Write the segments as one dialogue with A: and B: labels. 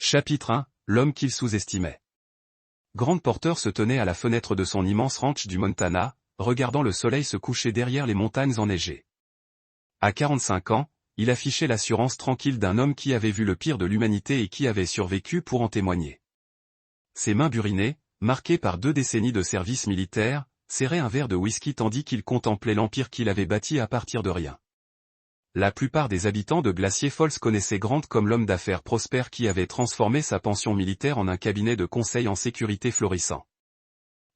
A: Chapitre 1, l'homme qu'il sous-estimait. Grant Porter se tenait à la fenêtre de son immense ranch du Montana, regardant le soleil se coucher derrière les montagnes enneigées. À 45 ans, il affichait l'assurance tranquille d'un homme qui avait vu le pire de l'humanité et qui avait survécu pour en témoigner. Ses mains burinées, marquées par 2 décennies de service militaire, serraient un verre de whisky tandis qu'il contemplait l'empire qu'il avait bâti à partir de rien. La plupart des habitants de Glacier Falls connaissaient Grant comme l'homme d'affaires prospère qui avait transformé sa pension militaire en un cabinet de conseil en sécurité florissant.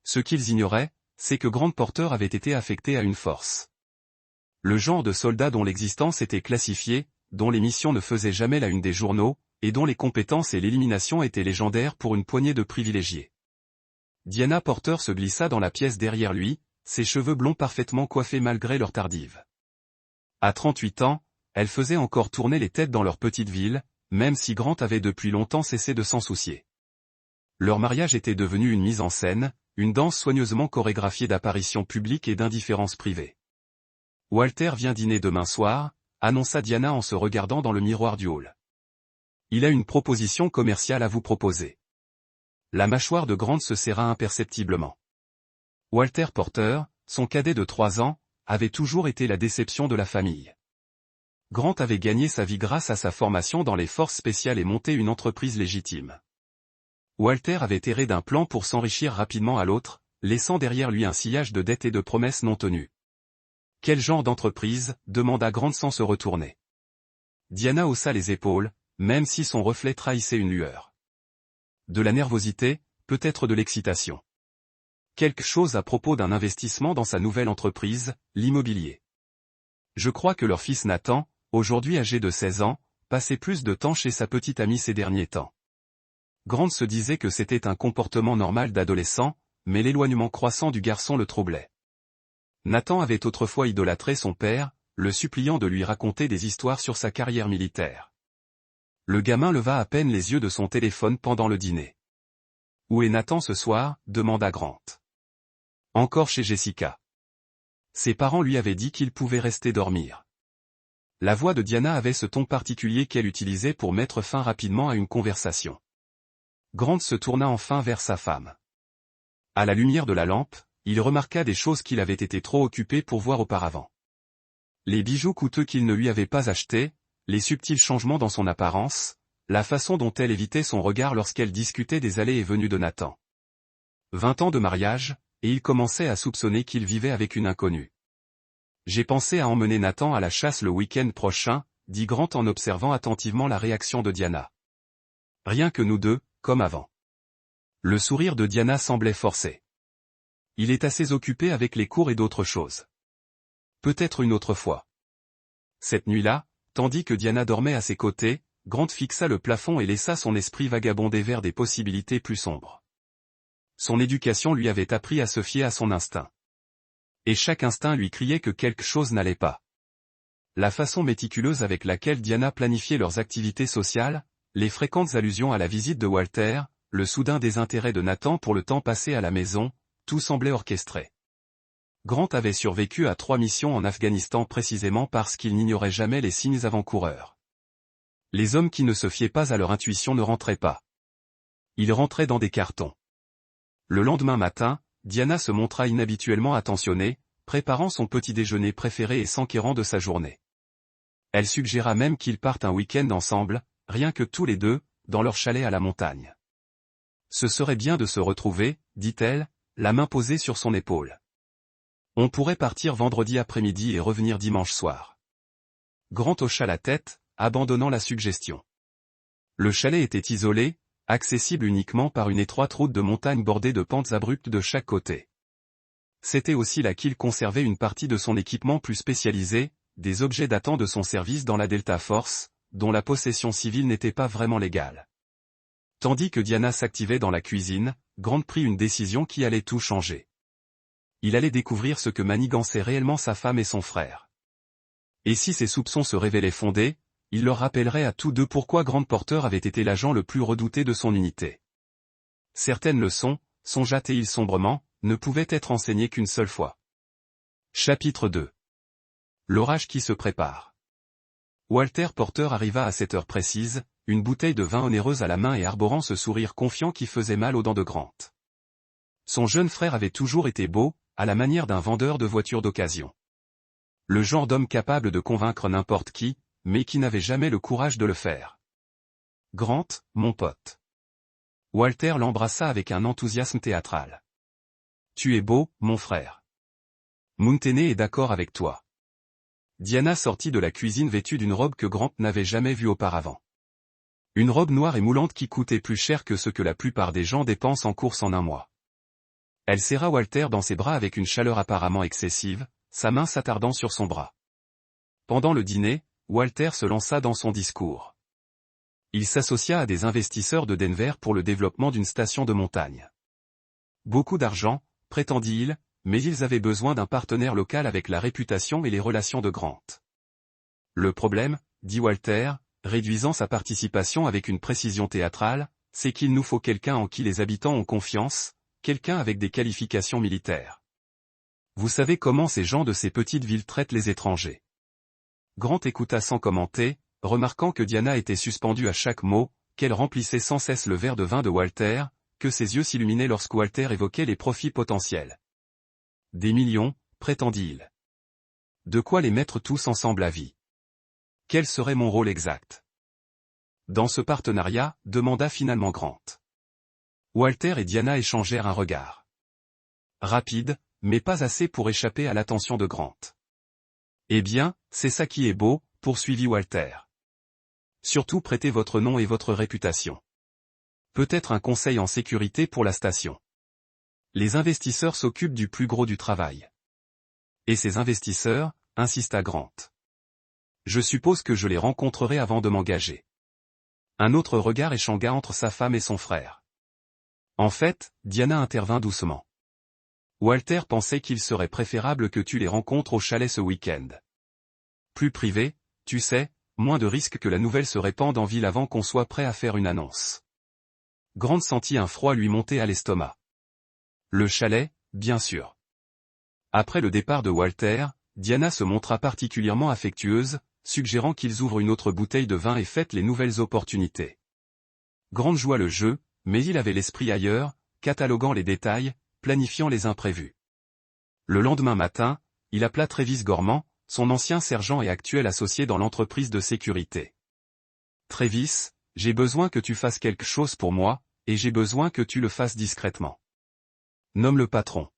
A: Ce qu'ils ignoraient, c'est que Grant Porter avait été affecté à une force. Le genre de soldat dont l'existence était classifiée, dont les missions ne faisaient jamais la une des journaux, et dont les compétences et l'élimination étaient légendaires pour une poignée de privilégiés. Diana Porter se glissa dans la pièce derrière lui, ses cheveux blonds parfaitement coiffés malgré leur tardive. À 38 ans, elle faisait encore tourner les têtes dans leur petite ville, même si Grant avait depuis longtemps cessé de s'en soucier. Leur mariage était devenu une mise en scène, une danse soigneusement chorégraphiée d'apparitions publiques et d'indifférences privées. « Walter vient dîner demain soir », annonça Diana en se regardant dans le miroir du hall. « Il a une proposition commerciale à vous proposer. » La mâchoire de Grant se serra imperceptiblement. Walter Porter, son cadet de 3 ans, avait toujours été la déception de la famille. Grant avait gagné sa vie grâce à sa formation dans les forces spéciales et monté une entreprise légitime. Walter avait erré d'un plan pour s'enrichir rapidement à l'autre, laissant derrière lui un sillage de dettes et de promesses non tenues. « Quel genre d'entreprise » demanda Grant sans se retourner. Diana haussa les épaules, même si son reflet trahissait une lueur. De la nervosité, peut-être de l'excitation. Quelque chose à propos d'un investissement dans sa nouvelle entreprise, l'immobilier. Je crois que leur fils Nathan, aujourd'hui âgé de 16 ans, passait plus de temps chez sa petite amie ces derniers temps. Grant se disait que c'était un comportement normal d'adolescent, mais l'éloignement croissant du garçon le troublait. Nathan avait autrefois idolâtré son père, le suppliant de lui raconter des histoires sur sa carrière militaire. Le gamin leva à peine les yeux de son téléphone pendant le dîner. « Où est Nathan ce soir » demanda Grant. Encore chez Jessica. Ses parents lui avaient dit qu'il pouvait rester dormir. La voix de Diana avait ce ton particulier qu'elle utilisait pour mettre fin rapidement à une conversation. Grant se tourna enfin vers sa femme. À la lumière de la lampe, il remarqua des choses qu'il avait été trop occupé pour voir auparavant. Les bijoux coûteux qu'il ne lui avait pas achetés, les subtils changements dans son apparence, la façon dont elle évitait son regard lorsqu'elle discutait des allées et venues de Nathan. 20 ans de mariage, et il commençait à soupçonner qu'il vivait avec une inconnue. « J'ai pensé à emmener Nathan à la chasse le week-end prochain », dit Grant en observant attentivement la réaction de Diana. « Rien que nous deux, comme avant. » Le sourire de Diana semblait forcé. « Il est assez occupé avec les cours et d'autres choses. Peut-être une autre fois. » Cette nuit-là, tandis que Diana dormait à ses côtés, Grant fixa le plafond et laissa son esprit vagabonder vers des possibilités plus sombres. Son éducation lui avait appris à se fier à son instinct. Et chaque instinct lui criait que quelque chose n'allait pas. La façon méticuleuse avec laquelle Diana planifiait leurs activités sociales, les fréquentes allusions à la visite de Walter, le soudain désintérêt de Nathan pour le temps passé à la maison, tout semblait orchestré. Grant avait survécu à 3 missions en Afghanistan précisément parce qu'il n'ignorait jamais les signes avant-coureurs. Les hommes qui ne se fiaient pas à leur intuition ne rentraient pas. Ils rentraient dans des cartons. Le lendemain matin, Diana se montra inhabituellement attentionnée, préparant son petit déjeuner préféré et s'enquérant de sa journée. Elle suggéra même qu'ils partent un week-end ensemble, rien que tous les deux, dans leur chalet à la montagne. « Ce serait bien de se retrouver », dit-elle, la main posée sur son épaule. « On pourrait partir vendredi après-midi et revenir dimanche soir. » Grant hocha la tête, abandonnant la suggestion. Le chalet était isolé, accessible uniquement par une étroite route de montagne bordée de pentes abruptes de chaque côté. C'était aussi là qu'il conservait une partie de son équipement plus spécialisé, des objets datant de son service dans la Delta Force, dont la possession civile n'était pas vraiment légale. Tandis que Diana s'activait dans la cuisine, Grant prit une décision qui allait tout changer. Il allait découvrir ce que manigançaient réellement sa femme et son frère. Et si ses soupçons se révélaient fondés, il leur rappellerait à tous deux pourquoi Grant Porter avait été l'agent le plus redouté de son unité. Certaines leçons, songea-t-il sombrement, ne pouvaient être enseignées qu'une seule fois. Chapitre 2. L'orage qui se prépare. Walter Porter arriva à cette heure précise, une bouteille de vin onéreuse à la main et arborant ce sourire confiant qui faisait mal aux dents de Grant. Son jeune frère avait toujours été beau, à la manière d'un vendeur de voitures d'occasion. Le genre d'homme capable de convaincre n'importe qui, mais qui n'avait jamais le courage de le faire. Grant, mon pote. Walter l'embrassa avec un enthousiasme théâtral. Tu es beau, mon frère. Mountaineer est d'accord avec toi. Diana sortit de la cuisine vêtue d'une robe que Grant n'avait jamais vue auparavant. Une robe noire et moulante qui coûtait plus cher que ce que la plupart des gens dépensent en course en un mois. Elle serra Walter dans ses bras avec une chaleur apparemment excessive, sa main s'attardant sur son bras. Pendant le dîner, Walter se lança dans son discours. Il s'associa à des investisseurs de Denver pour le développement d'une station de montagne. Beaucoup d'argent, prétendit-il, mais ils avaient besoin d'un partenaire local avec la réputation et les relations de Grant. Le problème, dit Walter, réduisant sa participation avec une précision théâtrale, c'est qu'il nous faut quelqu'un en qui les habitants ont confiance, quelqu'un avec des qualifications militaires. Vous savez comment ces gens de ces petites villes traitent les étrangers. Grant écouta sans commenter, remarquant que Diana était suspendue à chaque mot, qu'elle remplissait sans cesse le verre de vin de Walter, que ses yeux s'illuminaient lorsque Walter évoquait les profits potentiels. Des millions, prétendit-il. De quoi les mettre tous ensemble à vie? Quel serait mon rôle exact? Dans ce partenariat, demanda finalement Grant. Walter et Diana échangèrent un regard. Rapide, mais pas assez pour échapper à l'attention de Grant. Eh bien, c'est ça qui est beau, poursuivit Walter. Surtout prêtez votre nom et votre réputation. Peut-être un conseil en sécurité pour la station. Les investisseurs s'occupent du plus gros du travail. Et ces investisseurs, insista Grant. Je suppose que je les rencontrerai avant de m'engager. Un autre regard échangea entre sa femme et son frère. En fait, Diana intervint doucement. Walter pensait qu'il serait préférable que tu les rencontres au chalet ce week-end. Plus privé, tu sais, moins de risques que la nouvelle se répande en ville avant qu'on soit prêt à faire une annonce. Grant sentit un froid lui monter à l'estomac. Le chalet, bien sûr. Après le départ de Walter, Diana se montra particulièrement affectueuse, suggérant qu'ils ouvrent une autre bouteille de vin et fêtent les nouvelles opportunités. Grant joua le jeu, mais il avait l'esprit ailleurs, cataloguant les détails, planifiant les imprévus. Le lendemain matin, il appela Travis Gorman, son ancien sergent et actuel associé dans l'entreprise de sécurité. Travis, j'ai besoin que tu fasses quelque chose pour moi, et j'ai besoin que tu le fasses discrètement. Nomme le patron.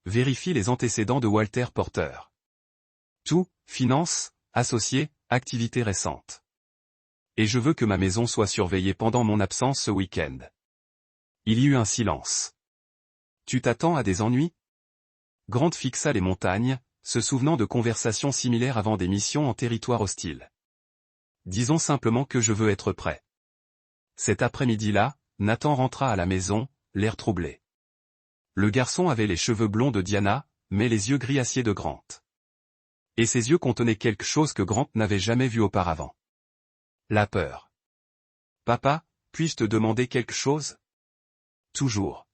A: Vérifie les antécédents de Walter Porter. Tout, finance, associés, activités récentes. Et je veux que ma maison soit surveillée pendant mon absence ce week-end. Il y eut un silence. Tu t'attends à des ennuis? Grant fixa les montagnes, se souvenant de conversations similaires avant des missions en territoire hostile. Disons simplement que je veux être prêt. Cet après-midi-là, Nathan rentra à la maison, l'air troublé. Le garçon avait les cheveux blonds de Diana, mais les yeux gris acier de Grant. Et ses yeux contenaient quelque chose que Grant n'avait jamais vu auparavant. La peur. Papa, puis-je te demander quelque chose? Toujours.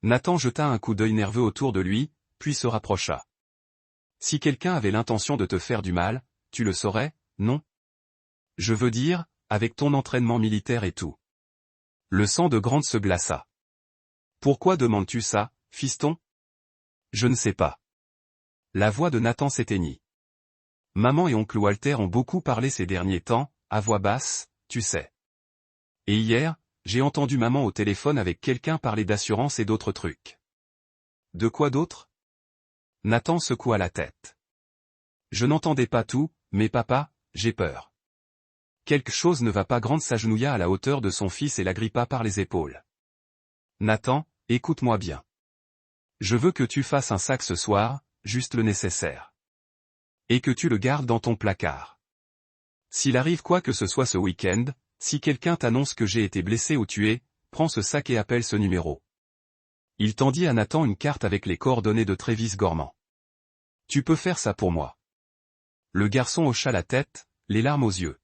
A: Nathan jeta un coup d'œil nerveux autour de lui, puis se rapprocha. Si quelqu'un avait l'intention de te faire du mal, tu le saurais, non? Je veux dire, avec ton entraînement militaire et tout. Le sang de Grant se glaça. Pourquoi demandes-tu ça, fiston? Je ne sais pas. La voix de Nathan s'éteignit. Maman et oncle Walter ont beaucoup parlé ces derniers temps, à voix basse, tu sais. Et hier, j'ai entendu maman au téléphone avec quelqu'un parler d'assurance et d'autres trucs. De quoi d'autre? Nathan secoua la tête. Je n'entendais pas tout, mais papa, j'ai peur. Quelque chose ne va pas. Grant s'agenouilla à la hauteur de son fils et l'agrippa par les épaules. Nathan, écoute-moi bien. Je veux que tu fasses un sac ce soir, juste le nécessaire. Et que tu le gardes dans ton placard. S'il arrive quoi que ce soit ce week-end, si quelqu'un t'annonce que j'ai été blessé ou tué, prends ce sac et appelle ce numéro. Il tendit à Nathan une carte avec les coordonnées de Travis Gorman. Tu peux faire ça pour moi. Le garçon hocha la tête, les larmes aux yeux.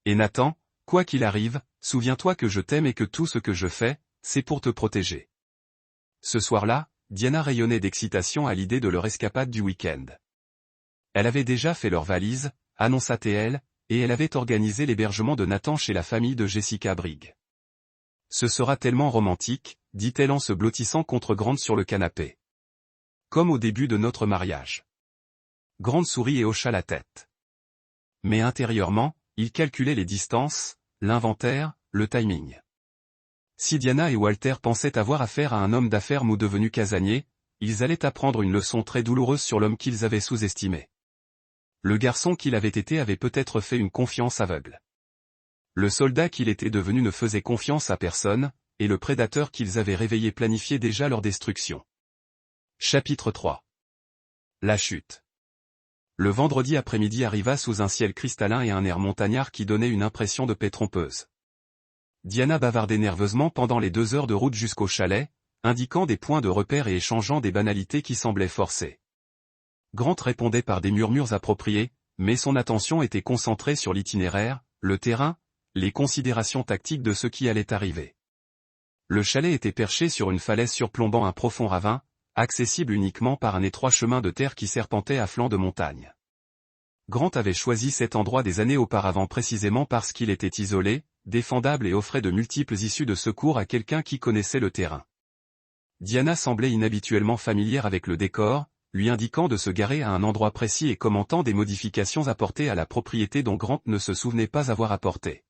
A: Et Nathan, quoi qu'il arrive, souviens-toi que je t'aime et que tout ce que je fais, c'est pour te protéger. Ce soir-là, Diana rayonnait d'excitation à l'idée de leur escapade du week-end. Elle avait déjà fait leur valise, annonça-t-elle, et elle avait organisé l'hébergement de Nathan chez la famille de Jessica Brigg. Ce sera tellement romantique, dit-elle en se blottissant contre Grant sur le canapé. Comme au début de notre mariage. Grant sourit et hocha la tête. Mais intérieurement, il calculait les distances, l'inventaire, le timing. Si Diana et Walter pensaient avoir affaire à un homme d'affaires mou devenu casanier, ils allaient apprendre une leçon très douloureuse sur l'homme qu'ils avaient sous-estimé. Le garçon qu'il avait été avait peut-être fait une confiance aveugle. Le soldat qu'il était devenu ne faisait confiance à personne, et le prédateur qu'ils avaient réveillé planifiait déjà leur destruction. Chapitre 3. La chute. Le vendredi après-midi arriva sous un ciel cristallin et un air montagnard qui donnait une impression de paix trompeuse. Diana bavardait nerveusement pendant les 2 heures de route jusqu'au chalet, indiquant des points de repère et échangeant des banalités qui semblaient forcées. Grant répondait par des murmures appropriés, mais son attention était concentrée sur l'itinéraire, le terrain, les considérations tactiques de ce qui allait arriver. Le chalet était perché sur une falaise surplombant un profond ravin, accessible uniquement par un étroit chemin de terre qui serpentait à flanc de montagne. Grant avait choisi cet endroit des années auparavant précisément parce qu'il était isolé, défendable et offrait de multiples issues de secours à quelqu'un qui connaissait le terrain. Diana semblait inhabituellement familière avec le décor, lui indiquant de se garer à un endroit précis et commentant des modifications apportées à la propriété dont Grant ne se souvenait pas avoir apporté.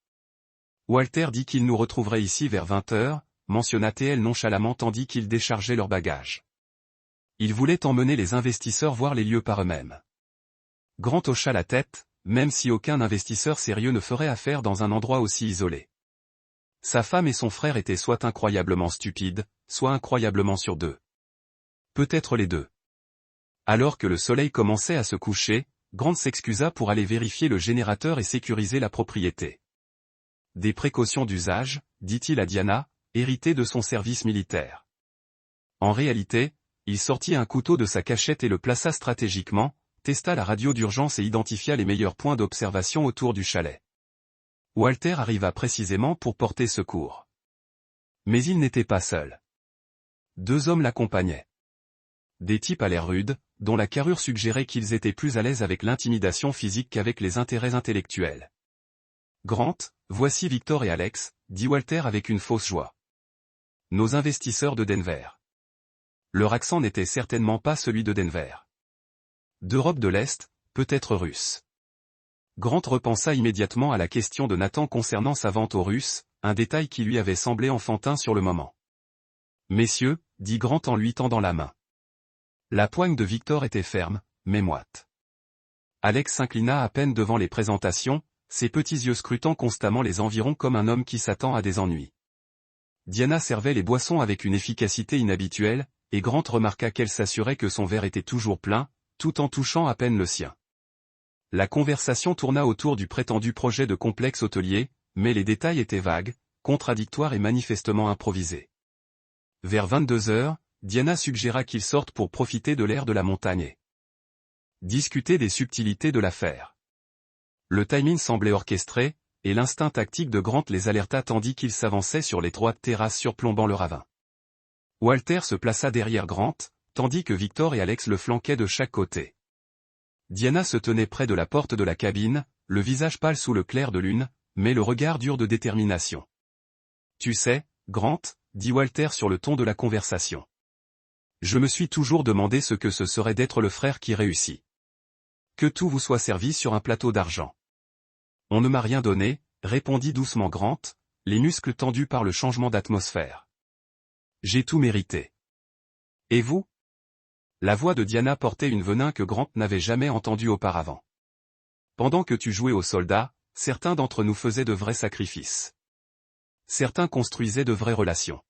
A: Walter dit qu'il nous retrouverait ici vers 20 heures, mentionna-t-elle nonchalamment tandis qu'ils déchargeaient leurs bagages. Il voulait emmener les investisseurs voir les lieux par eux-mêmes. Grant hocha la tête, même si aucun investisseur sérieux ne ferait affaire dans un endroit aussi isolé. Sa femme et son frère étaient soit incroyablement stupides, soit incroyablement sur deux. Peut-être les deux. Alors que le soleil commençait à se coucher, Grant s'excusa pour aller vérifier le générateur et sécuriser la propriété. Des précautions d'usage, dit-il à Diana, héritées de son service militaire. En réalité, il sortit un couteau de sa cachette et le plaça stratégiquement, testa la radio d'urgence et identifia les meilleurs points d'observation autour du chalet. Walter arriva précisément pour porter secours. Mais il n'était pas seul. 2 hommes l'accompagnaient. Des types à l'air rude, dont la carrure suggérait qu'ils étaient plus à l'aise avec l'intimidation physique qu'avec les intérêts intellectuels. Grant, voici Victor et Alex, dit Walter avec une fausse joie. Nos investisseurs de Denver. Leur accent n'était certainement pas celui de Denver. D'Europe de l'Est, peut-être russe. Grant repensa immédiatement à la question de Nathan concernant sa vente aux Russes, un détail qui lui avait semblé enfantin sur le moment. Messieurs, dit Grant en lui tendant la main. La poigne de Victor était ferme, mais moite. Alex s'inclina à peine devant les présentations, ses petits yeux scrutant constamment les environs comme un homme qui s'attend à des ennuis. Diana servait les boissons avec une efficacité inhabituelle, et Grant remarqua qu'elle s'assurait que son verre était toujours plein, tout en touchant à peine le sien. La conversation tourna autour du prétendu projet de complexe hôtelier, mais les détails étaient vagues, contradictoires et manifestement improvisés. Vers 22 heures, Diana suggéra qu'ils sortent pour profiter de l'air de la montagne. Discuter des subtilités de l'affaire. Le timing semblait orchestré, et l'instinct tactique de Grant les alerta tandis qu'ils s'avançaient sur l'étroite terrasse surplombant le ravin. Walter se plaça derrière Grant, tandis que Victor et Alex le flanquaient de chaque côté. Diana se tenait près de la porte de la cabine, le visage pâle sous le clair de lune, mais le regard dur de détermination. « Tu sais, Grant, » dit Walter sur le ton de la conversation. « Je me suis toujours demandé ce que ce serait d'être le frère qui réussit. Que tout vous soit servi sur un plateau d'argent. » « On ne m'a rien donné, » répondit doucement Grant, les muscles tendus par le changement d'atmosphère. « J'ai tout mérité. » « Et vous ?» La voix de Diana portait une venin que Grant n'avait jamais entendue auparavant. « Pendant que tu jouais aux soldats, certains d'entre nous faisaient de vrais sacrifices. Certains construisaient de vraies relations. »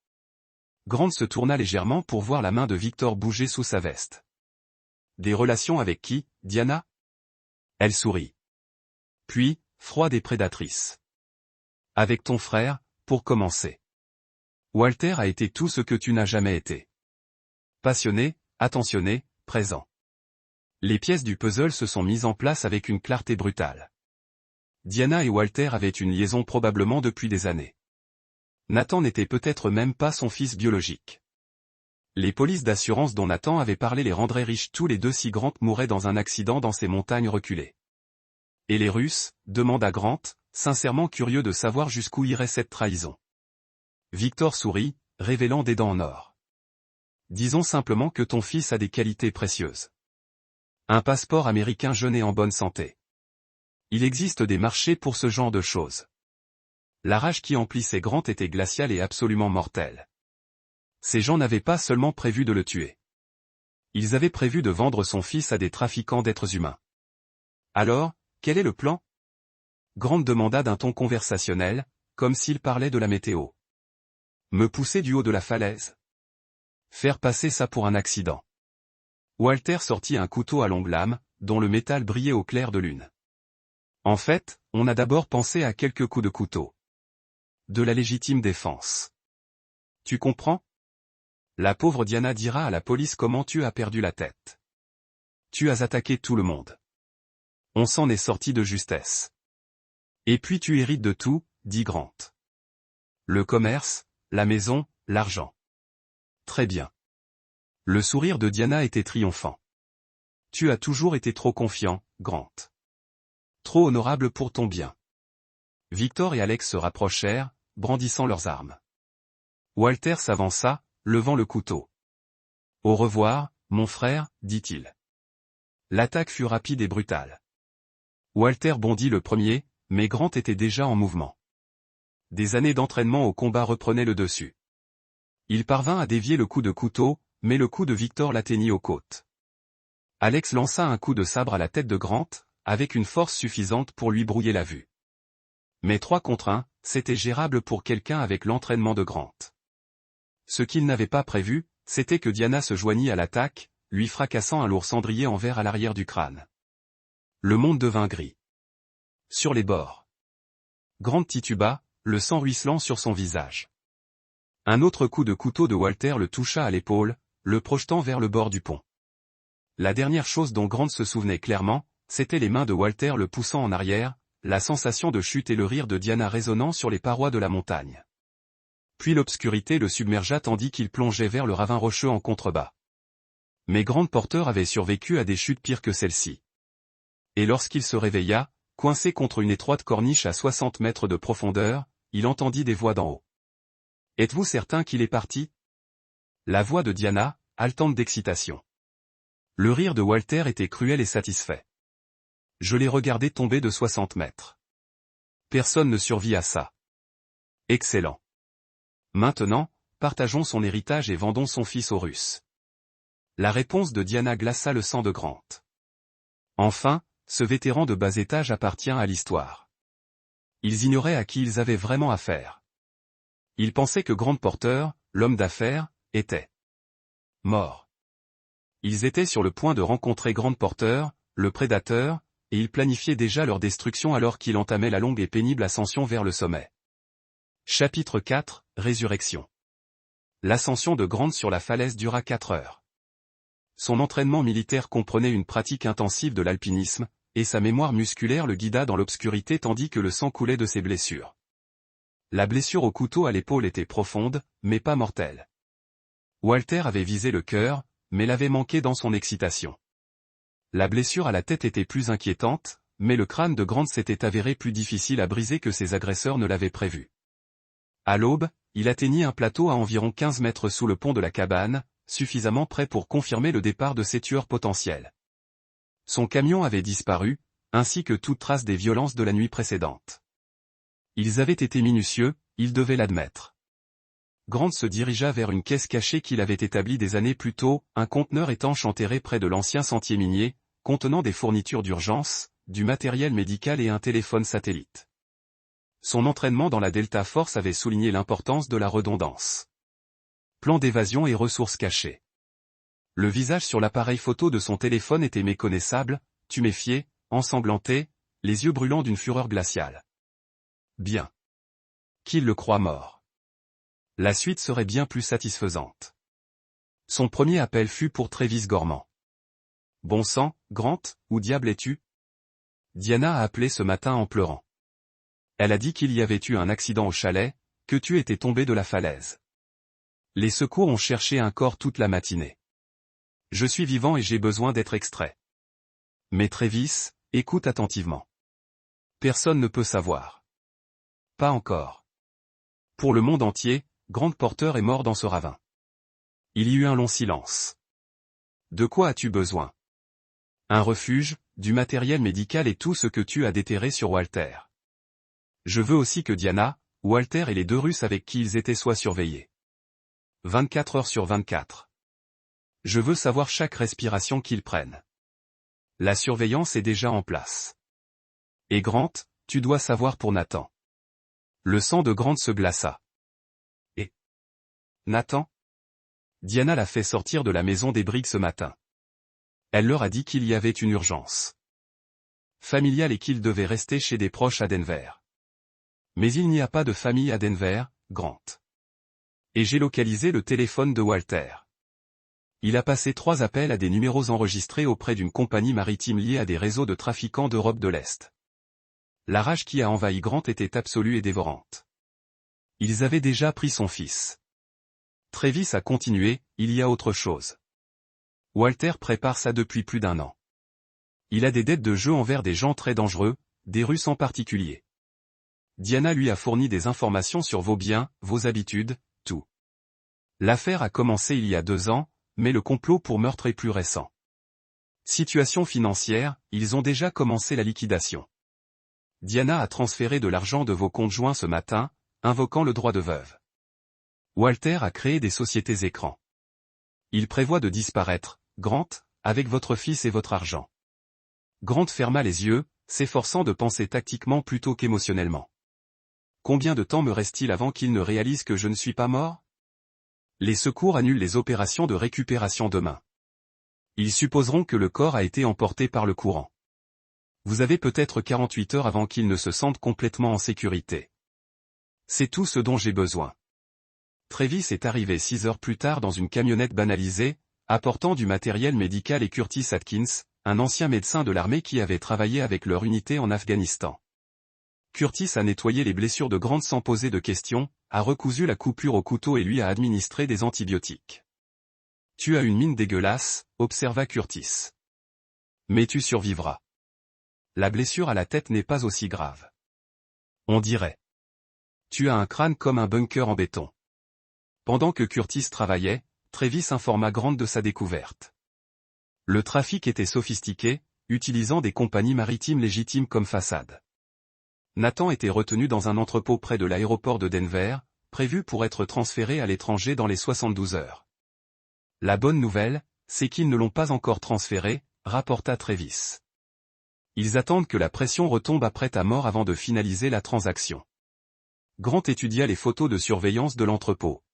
A: Grant se tourna légèrement pour voir la main de Victor bouger sous sa veste. « Des relations avec qui, Diana ?» Elle sourit. Puis, froide et prédatrice. « Avec ton frère, pour commencer. Walter a été tout ce que tu n'as jamais été. Passionné, attentionné, présent. » Les pièces du puzzle se sont mises en place avec une clarté brutale. Diana et Walter avaient une liaison probablement depuis des années. Nathan n'était peut-être même pas son fils biologique. Les polices d'assurance dont Nathan avait parlé les rendraient riches tous les deux si Grant mourait dans un accident dans ces montagnes reculées. Et les Russes, demanda Grant, sincèrement curieux de savoir jusqu'où irait cette trahison. Victor sourit, révélant des dents en or. Disons simplement que ton fils a des qualités précieuses. Un passeport américain jeune et en bonne santé. Il existe des marchés pour ce genre de choses. La rage qui emplissait Grant était glaciale et absolument mortelle. Ces gens n'avaient pas seulement prévu de le tuer. Ils avaient prévu de vendre son fils à des trafiquants d'êtres humains. Alors, quel est le plan? Grant demanda d'un ton conversationnel, comme s'il parlait de la météo. Me pousser du haut de la falaise. Faire passer ça pour un accident. Walter sortit un couteau à longue lame, dont le métal brillait au clair de lune. En fait, on a d'abord pensé à quelques coups de couteau. De la légitime défense. Tu comprends? La pauvre Diana dira à la police comment tu as perdu la tête. Tu as attaqué tout le monde. On s'en est sorti de justesse. Et puis tu hérites de tout, dit Grant. Le commerce, la maison, l'argent. Très bien. Le sourire de Diana était triomphant. Tu as toujours été trop confiant, Grant. Trop honorable pour ton bien. Victor et Alex se rapprochèrent, brandissant leurs armes. Walter s'avança, levant le couteau. Au revoir, mon frère, dit-il. L'attaque fut rapide et brutale. Walter bondit le premier, mais Grant était déjà en mouvement. Des années d'entraînement au combat reprenaient le dessus. Il parvint à dévier le coup de couteau, mais le coup de Victor l'atteignit aux côtes. Alex lança un coup de sabre à la tête de Grant, avec une force suffisante pour lui brouiller la vue. Mais 3 contre 1, c'était gérable pour quelqu'un avec l'entraînement de Grant. Ce qu'il n'avait pas prévu, c'était que Diana se joignît à l'attaque, lui fracassant un lourd cendrier en verre à l'arrière du crâne. Le monde devint gris. Sur les bords. Grant tituba, le sang ruisselant sur son visage. Un autre coup de couteau de Walter le toucha à l'épaule, le projetant vers le bord du pont. La dernière chose dont Grant se souvenait clairement, c'étaient les mains de Walter le poussant en arrière, la sensation de chute et le rire de Diana résonnant sur les parois de la montagne. Puis l'obscurité le submergea tandis qu'il plongeait vers le ravin rocheux en contrebas. Mais Grant Porter avait survécu à des chutes pires que celle-ci. Et lorsqu'il se réveilla, coincé contre une étroite corniche à 60 mètres de profondeur, il entendit des voix d'en haut. « Êtes-vous certain qu'il est parti ?» La voix de Diana, haletante d'excitation. Le rire de Walter était cruel et satisfait. Je l'ai regardé tomber de 60 mètres. Personne ne survit à ça. Excellent. Maintenant, partageons son héritage et vendons son fils aux Russes. La réponse de Diana glaça le sang de Grant. Enfin, ce vétéran de bas étage appartient à l'histoire. Ils ignoraient à qui ils avaient vraiment affaire. Ils pensaient que Grant Porter, l'homme d'affaires, était mort. Ils étaient sur le point de rencontrer Grant Porter, le prédateur, et ils planifiaient déjà leur destruction alors qu'il entamait la longue et pénible ascension vers le sommet. Chapitre 4, Résurrection. L'ascension de Grant sur la falaise dura 4 heures. Son entraînement militaire comprenait une pratique intensive de l'alpinisme, et sa mémoire musculaire le guida dans l'obscurité tandis que le sang coulait de ses blessures. La blessure au couteau à l'épaule était profonde, mais pas mortelle. Walter avait visé le cœur, mais l'avait manqué dans son excitation. La blessure à la tête était plus inquiétante, mais le crâne de Grant s'était avéré plus difficile à briser que ses agresseurs ne l'avaient prévu. À l'aube, il atteignit un plateau à environ 15 mètres sous le pont de la cabane, suffisamment près pour confirmer le départ de ses tueurs potentiels. Son camion avait disparu, ainsi que toute trace des violences de la nuit précédente. Ils avaient été minutieux, il devait l'admettre. Grant se dirigea vers une caisse cachée qu'il avait établie des années plus tôt, un conteneur étanche enterré près de l'ancien sentier minier, contenant des fournitures d'urgence, du matériel médical et un téléphone satellite. Son entraînement dans la Delta Force avait souligné l'importance de la redondance. Plan d'évasion et ressources cachées. Le visage sur l'appareil photo de son téléphone était méconnaissable, tuméfié, ensanglanté, les yeux brûlants d'une fureur glaciale. Bien. Qu'il le croit mort. La suite serait bien plus satisfaisante. Son premier appel fut pour Travis Gorman. Bon sang, Grant, où diable es-tu? Diana a appelé ce matin en pleurant. Elle a dit qu'il y avait eu un accident au chalet, que tu étais tombé de la falaise. Les secours ont cherché un corps toute la matinée. Je suis vivant et j'ai besoin d'être extrait. Mais Travis, écoute attentivement. Personne ne peut savoir. Pas encore. Pour le monde entier, Grant Porter est mort dans ce ravin. Il y eut un long silence. De quoi as-tu besoin? Un refuge, du matériel médical et tout ce que tu as déterré sur Walter. Je veux aussi que Diana, Walter et les 2 Russes avec qui ils étaient soient surveillés. 24 heures sur 24. Je veux savoir chaque respiration qu'ils prennent. La surveillance est déjà en place. Et Grant, tu dois savoir pour Nathan. Le sang de Grant se glaça. Et Nathan? Diana l'a fait sortir de la maison des Briggs ce matin. Elle leur a dit qu'il y avait une urgence familiale et qu'ils devaient rester chez des proches à Denver. Mais il n'y a pas de famille à Denver, Grant. Et j'ai localisé le téléphone de Walter. Il a passé 3 appels à des numéros enregistrés auprès d'une compagnie maritime liée à des réseaux de trafiquants d'Europe de l'Est. La rage qui a envahi Grant était absolue et dévorante. Ils avaient déjà pris son fils. Travis a continué, il y a autre chose. Walter prépare ça depuis plus d'1 an. Il a des dettes de jeu envers des gens très dangereux, des Russes en particulier. Diana lui a fourni des informations sur vos biens, vos habitudes, tout. L'affaire a commencé il y a 2 ans, mais le complot pour meurtre est plus récent. Situation financière, ils ont déjà commencé la liquidation. Diana a transféré de l'argent de vos comptes joints ce matin, invoquant le droit de veuve. Walter a créé des sociétés écrans. Il prévoit de disparaître, Grant, avec votre fils et votre argent. Grant ferma les yeux, s'efforçant de penser tactiquement plutôt qu'émotionnellement. Combien de temps me reste-t-il avant qu'il ne réalise que je ne suis pas mort? Les secours annulent les opérations de récupération demain. Ils supposeront que le corps a été emporté par le courant. Vous avez peut-être 48 heures avant qu'il ne se sente complètement en sécurité. C'est tout ce dont j'ai besoin. Travis est arrivé 6 heures plus tard dans une camionnette banalisée, apportant du matériel médical et Curtis Atkins, un ancien médecin de l'armée qui avait travaillé avec leur unité en Afghanistan. Curtis a nettoyé les blessures de Grant sans poser de questions, a recousu la coupure au couteau et lui a administré des antibiotiques. Tu as une mine dégueulasse, observa Curtis. Mais tu survivras. La blessure à la tête n'est pas aussi grave. On dirait. Tu as un crâne comme un bunker en béton. Pendant que Curtis travaillait, Travis informa Grant de sa découverte. Le trafic était sophistiqué, utilisant des compagnies maritimes légitimes comme façade. Nathan était retenu dans un entrepôt près de l'aéroport de Denver, prévu pour être transféré à l'étranger dans les 72 heures. La bonne nouvelle, c'est qu'ils ne l'ont pas encore transféré, rapporta Travis. Ils attendent que la pression retombe après ta mort avant de finaliser la transaction. Grant étudia les photos de surveillance de l'entrepôt.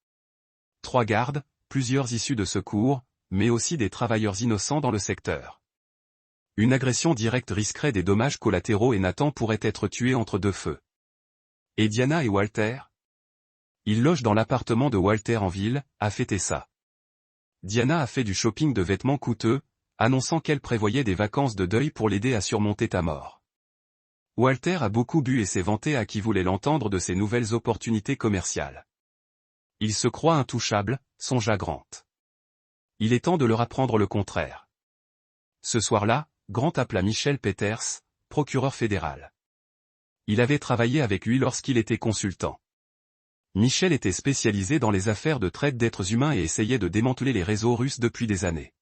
A: 3 gardes, plusieurs issues de secours, mais aussi des travailleurs innocents dans le secteur. Une agression directe risquerait des dommages collatéraux et Nathan pourrait être tué entre 2 feux. Et Diana et Walter? Ils logent dans l'appartement de Walter en ville, a fêté ça. Diana a fait du shopping de vêtements coûteux, annonçant qu'elle prévoyait des vacances de deuil pour l'aider à surmonter ta mort. Walter a beaucoup bu et s'est vanté à qui voulait l'entendre de ses nouvelles opportunités commerciales. Il se croit intouchable, songea Grant. Il est temps de leur apprendre le contraire. Ce soir-là, Grant appela Michel Peters, procureur fédéral. Il avait travaillé avec lui lorsqu'il était consultant. Michel était spécialisé dans les affaires de traite d'êtres humains et essayait de démanteler les réseaux russes depuis des années.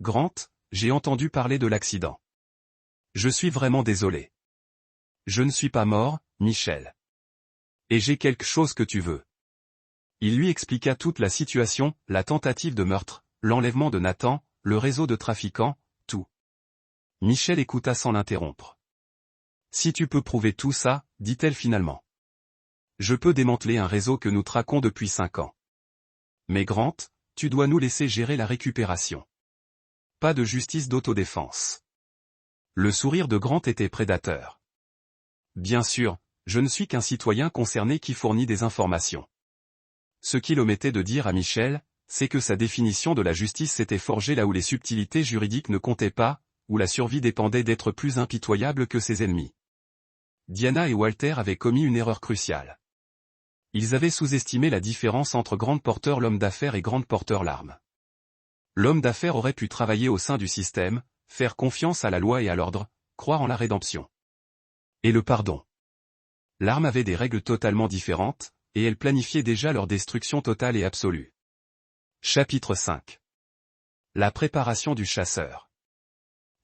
A: Grant, j'ai entendu parler de l'accident. Je suis vraiment désolé. Je ne suis pas mort, Michel. Et j'ai quelque chose que tu veux. Il lui expliqua toute la situation, la tentative de meurtre, l'enlèvement de Nathan, le réseau de trafiquants, tout. Michel écouta sans l'interrompre. Si tu peux prouver tout ça, dit-elle finalement. Je peux démanteler un réseau que nous traquons depuis 5 ans. Mais Grant, tu dois nous laisser gérer la récupération. Pas de justice d'autodéfense. Le sourire de Grant était prédateur. Bien sûr, je ne suis qu'un citoyen concerné qui fournit des informations. Ce qu'il omettait de dire à Michel, c'est que sa définition de la justice s'était forgée là où les subtilités juridiques ne comptaient pas, où la survie dépendait d'être plus impitoyable que ses ennemis. Diana et Walter avaient commis une erreur cruciale. Ils avaient sous-estimé la différence entre Grant Porter l'homme d'affaires et Grant Porter l'arme. L'homme d'affaires aurait pu travailler au sein du système, faire confiance à la loi et à l'ordre, croire en la rédemption. Et le pardon. L'arme avait des règles totalement différentes, et elle planifiait déjà leur destruction totale et absolue. Chapitre 5. La préparation du chasseur.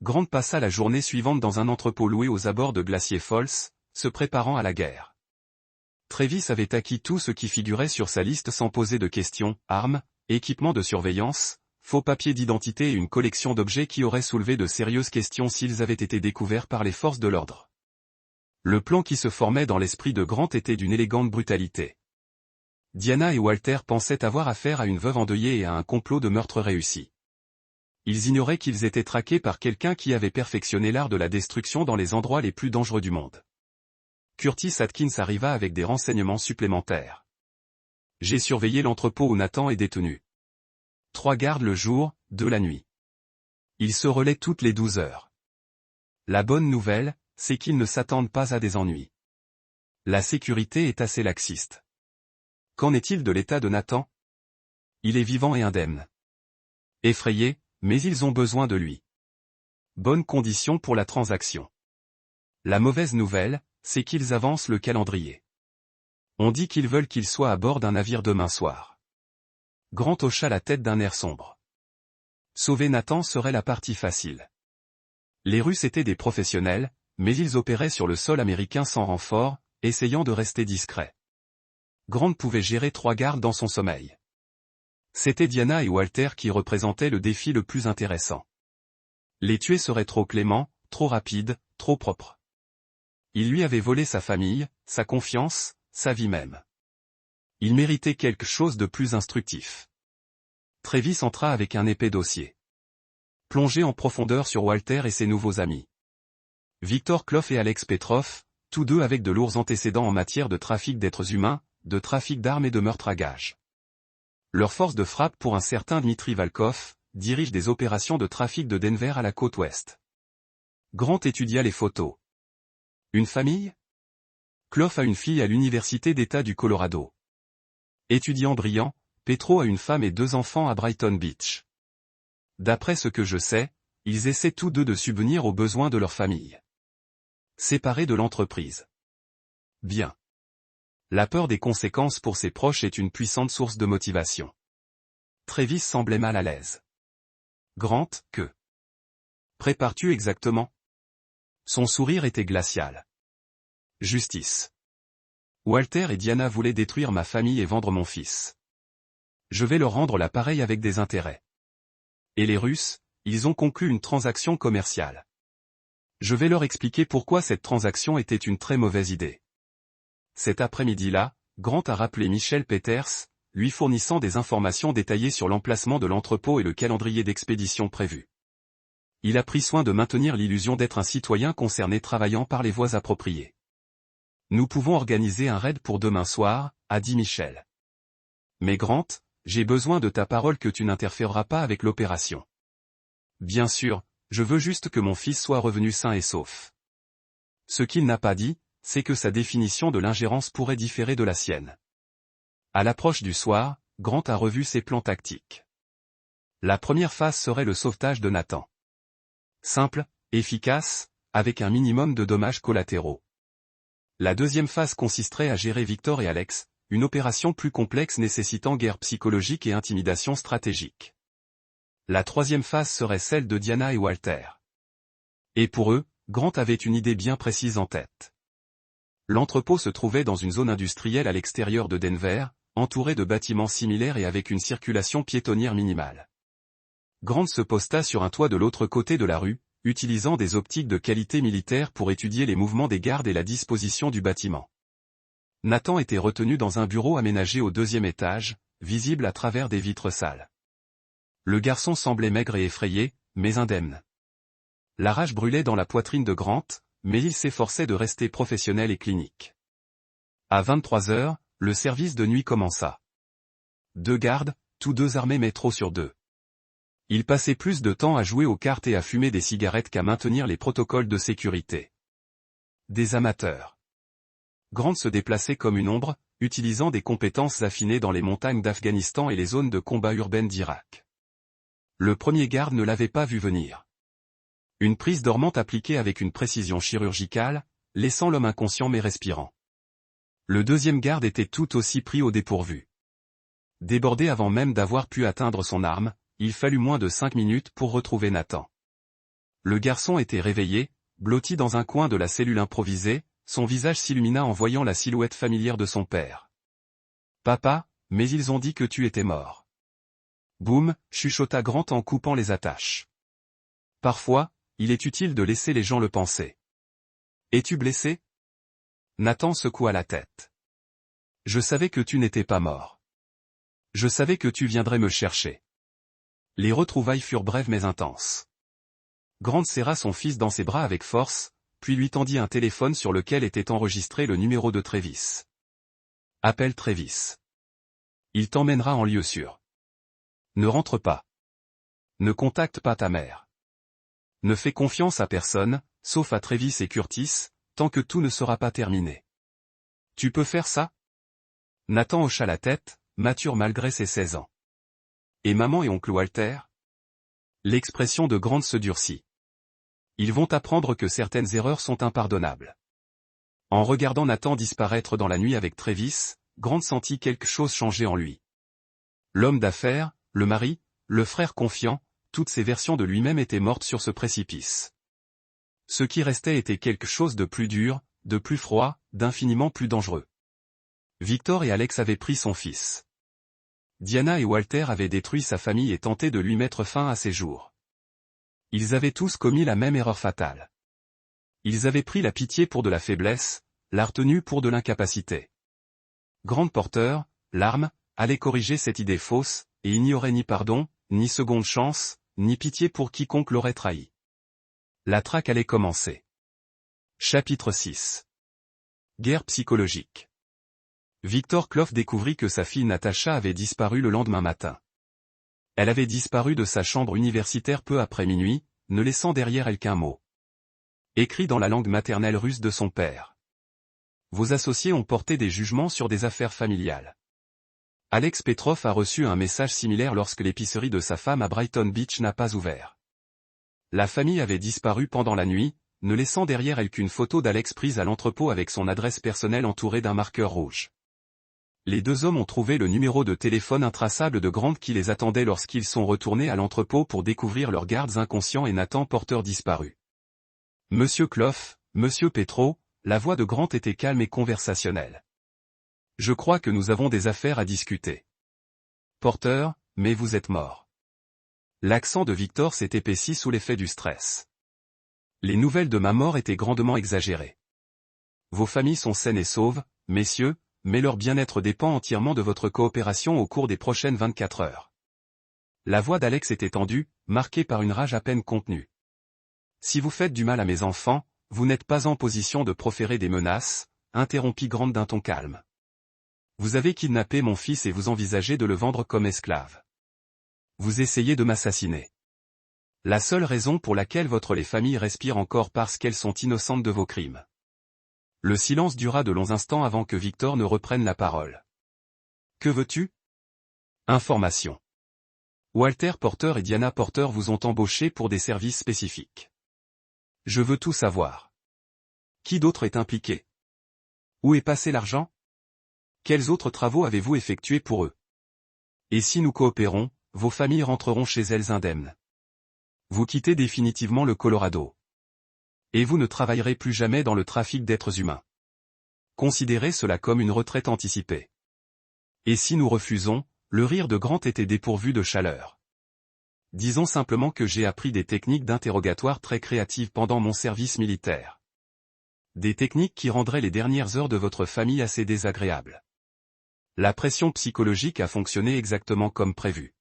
A: Grant passa la journée suivante dans un entrepôt loué aux abords de Glacier Falls, se préparant à la guerre. Travis avait acquis tout ce qui figurait sur sa liste sans poser de questions, armes, équipements de surveillance, faux papiers d'identité et une collection d'objets qui auraient soulevé de sérieuses questions s'ils avaient été découverts par les forces de l'ordre. Le plan qui se formait dans l'esprit de Grant était d'une élégante brutalité. Diana et Walter pensaient avoir affaire à une veuve endeuillée et à un complot de meurtre réussi. Ils ignoraient qu'ils étaient traqués par quelqu'un qui avait perfectionné l'art de la destruction dans les endroits les plus dangereux du monde. Curtis Atkins arriva avec des renseignements supplémentaires. J'ai surveillé l'entrepôt où Nathan est détenu. 3 gardes le jour, 2 la nuit. Ils se relaient toutes les 12 heures. La bonne nouvelle, c'est qu'ils ne s'attendent pas à des ennuis. La sécurité est assez laxiste. Qu'en est-il de l'état de Nathan? Il est vivant et indemne. Effrayés, mais ils ont besoin de lui. Bonne condition pour la transaction. La mauvaise nouvelle, c'est qu'ils avancent le calendrier. On dit qu'ils veulent qu'il soit à bord d'un navire demain soir. Grant hocha la tête d'un air sombre. Sauver Nathan serait la partie facile. Les Russes étaient des professionnels, mais ils opéraient sur le sol américain sans renfort, essayant de rester discrets. Grant pouvait gérer 3 gardes dans son sommeil. C'étaient Diana et Walter qui représentaient le défi le plus intéressant. Les tuer serait trop clément, trop rapide, trop propre. Il lui avait volé sa famille, sa confiance, sa vie même. Il méritait quelque chose de plus instructif. Travis entra avec un épais dossier. Plongé en profondeur sur Walter et ses nouveaux amis. Victor Clough et Alex Petrov, tous deux avec de lourds antécédents en matière de trafic d'êtres humains, de trafic d'armes et de meurtre à gages. Leur force de frappe pour un certain Dmitri Valkov, dirige des opérations de trafic de Denver à la côte ouest. Grant étudia les photos. Une famille? Clough a une fille à l'université d'État du Colorado. Étudiant brillant, Petro a une femme et 2 enfants à Brighton Beach. D'après ce que je sais, ils essaient tous deux de subvenir aux besoins de leur famille. Séparés de l'entreprise. Bien. La peur des conséquences pour ses proches est une puissante source de motivation. Travis semblait mal à l'aise. Grant, que prépares-tu exactement? Son sourire était glacial. Justice. Walter et Diana voulaient détruire ma famille et vendre mon fils. Je vais leur rendre l'appareil avec des intérêts. Et les Russes, ils ont conclu une transaction commerciale. Je vais leur expliquer pourquoi cette transaction était une très mauvaise idée. Cet après-midi-là, Grant a rappelé Michel Peters, lui fournissant des informations détaillées sur l'emplacement de l'entrepôt et le calendrier d'expédition prévu. Il a pris soin de maintenir l'illusion d'être un citoyen concerné travaillant par les voies appropriées. Nous pouvons organiser un raid pour demain soir, a dit Michel. Mais Grant, j'ai besoin de ta parole que tu n'interféreras pas avec l'opération. Bien sûr, je veux juste que mon fils soit revenu sain et sauf. Ce qu'il n'a pas dit, c'est que sa définition de l'ingérence pourrait différer de la sienne. À l'approche du soir, Grant a revu ses plans tactiques. La première phase serait le sauvetage de Nathan. Simple, efficace, avec un minimum de dommages collatéraux. La deuxième phase consisterait à gérer Victor et Alex, une opération plus complexe nécessitant guerre psychologique et intimidation stratégique. La troisième phase serait celle de Diana et Walter. Et pour eux, Grant avait une idée bien précise en tête. L'entrepôt se trouvait dans une zone industrielle à l'extérieur de Denver, entourée de bâtiments similaires et avec une circulation piétonnière minimale. Grant se posta sur un toit de l'autre côté de la rue, utilisant des optiques de qualité militaire pour étudier les mouvements des gardes et la disposition du bâtiment. Nathan était retenu dans un bureau aménagé au 2e étage, visible à travers des vitres sales. Le garçon semblait maigre et effrayé, mais indemne. La rage brûlait dans la poitrine de Grant, mais il s'efforçait de rester professionnel et clinique. À 23 heures, le service de nuit commença. 2 gardes, tous 2 armés mais trop sur 2. Ils passaient plus de temps à jouer aux cartes et à fumer des cigarettes qu'à maintenir les protocoles de sécurité. Des amateurs. Grant se déplaçait comme une ombre, utilisant des compétences affinées dans les montagnes d'Afghanistan et les zones de combat urbaines d'Irak. Le premier garde ne l'avait pas vu venir. Une prise dormante appliquée avec une précision chirurgicale, laissant l'homme inconscient mais respirant. Le deuxième garde était tout aussi pris au dépourvu. Débordé avant même d'avoir pu atteindre son arme, il fallut moins de 5 minutes pour retrouver Nathan. Le garçon était réveillé, blotti dans un coin de la cellule improvisée, son visage s'illumina en voyant la silhouette familière de son père. « Papa, mais ils ont dit que tu étais mort. » Boum, chuchota Grant en coupant les attaches. Parfois, il est utile de laisser les gens le penser. Es-tu blessé? Nathan secoua la tête. Je savais que tu n'étais pas mort. Je savais que tu viendrais me chercher. Les retrouvailles furent brèves mais intenses. Grant serra son fils dans ses bras avec force, puis lui tendit un téléphone sur lequel était enregistré le numéro de Travis. Appelle Travis. Il t'emmènera en lieu sûr. Ne rentre pas. Ne contacte pas ta mère. Ne fais confiance à personne, sauf à Travis et Curtis, tant que tout ne sera pas terminé. Tu peux faire ça? Nathan hocha la tête, mature malgré ses 16 ans. Et maman et oncle Walter? L'expression de Grant se durcit. Ils vont apprendre que certaines erreurs sont impardonnables. En regardant Nathan disparaître dans la nuit avec Travis, Grant sentit quelque chose changer en lui. L'homme d'affaires, le mari, le frère confiant, toutes ces versions de lui-même étaient mortes sur ce précipice. Ce qui restait était quelque chose de plus dur, de plus froid, d'infiniment plus dangereux. Victor et Alex avaient pris son fils. Diana et Walter avaient détruit sa famille et tenté de lui mettre fin à ses jours. Ils avaient tous commis la même erreur fatale. Ils avaient pris la pitié pour de la faiblesse, la retenue pour de l'incapacité. Grant Porter, l'arme, allait corriger cette idée fausse, et il n'y aurait ni pardon, ni seconde chance, ni pitié pour quiconque l'aurait trahi. La traque allait commencer. Chapitre 6. Guerre psychologique. Victor Clough découvrit que sa fille Natasha avait disparu le lendemain matin. Elle avait disparu de sa chambre universitaire peu après minuit, ne laissant derrière elle qu'un mot. Écrit dans la langue maternelle russe de son père. Vos associés ont porté des jugements sur des affaires familiales. Alex Petrov a reçu un message similaire lorsque l'épicerie de sa femme à Brighton Beach n'a pas ouvert. La famille avait disparu pendant la nuit, ne laissant derrière elle qu'une photo d'Alex prise à l'entrepôt avec son adresse personnelle entourée d'un marqueur rouge. Les deux hommes ont trouvé le numéro de téléphone intraçable de Grant qui les attendait lorsqu'ils sont retournés à l'entrepôt pour découvrir leurs gardes inconscients et Nathan Porter disparu. Monsieur Clough, Monsieur Petro, la voix de Grant était calme et conversationnelle. Je crois que nous avons des affaires à discuter. Porter, mais vous êtes mort. L'accent de Victor s'est épaissi sous l'effet du stress. Les nouvelles de ma mort étaient grandement exagérées. Vos familles sont saines et sauves, messieurs, mais leur bien-être dépend entièrement de votre coopération au cours des prochaines 24 heures. La voix d'Alex était tendue, marquée par une rage à peine contenue. Si vous faites du mal à mes enfants, vous n'êtes pas en position de proférer des menaces, interrompit Grant d'un ton calme. Vous avez kidnappé mon fils et vous envisagez de le vendre comme esclave. Vous essayez de m'assassiner. La seule raison pour laquelle les familles respirent encore parce qu'elles sont innocentes de vos crimes. Le silence dura de longs instants avant que Victor ne reprenne la parole. Que veux-tu? Information. Walter Porter et Diana Porter vous ont embauché pour des services spécifiques. Je veux tout savoir. Qui d'autre est impliqué? Où est passé l'argent? Quels autres travaux avez-vous effectués pour eux? Et si nous coopérons, vos familles rentreront chez elles indemnes. Vous quittez définitivement le Colorado. Et vous ne travaillerez plus jamais dans le trafic d'êtres humains. Considérez cela comme une retraite anticipée. Et si nous refusons, le rire de Grant était dépourvu de chaleur. Disons simplement que j'ai appris des techniques d'interrogatoire très créatives pendant mon service militaire. Des techniques qui rendraient les dernières heures de votre famille assez désagréables. La pression psychologique a fonctionné exactement comme prévu.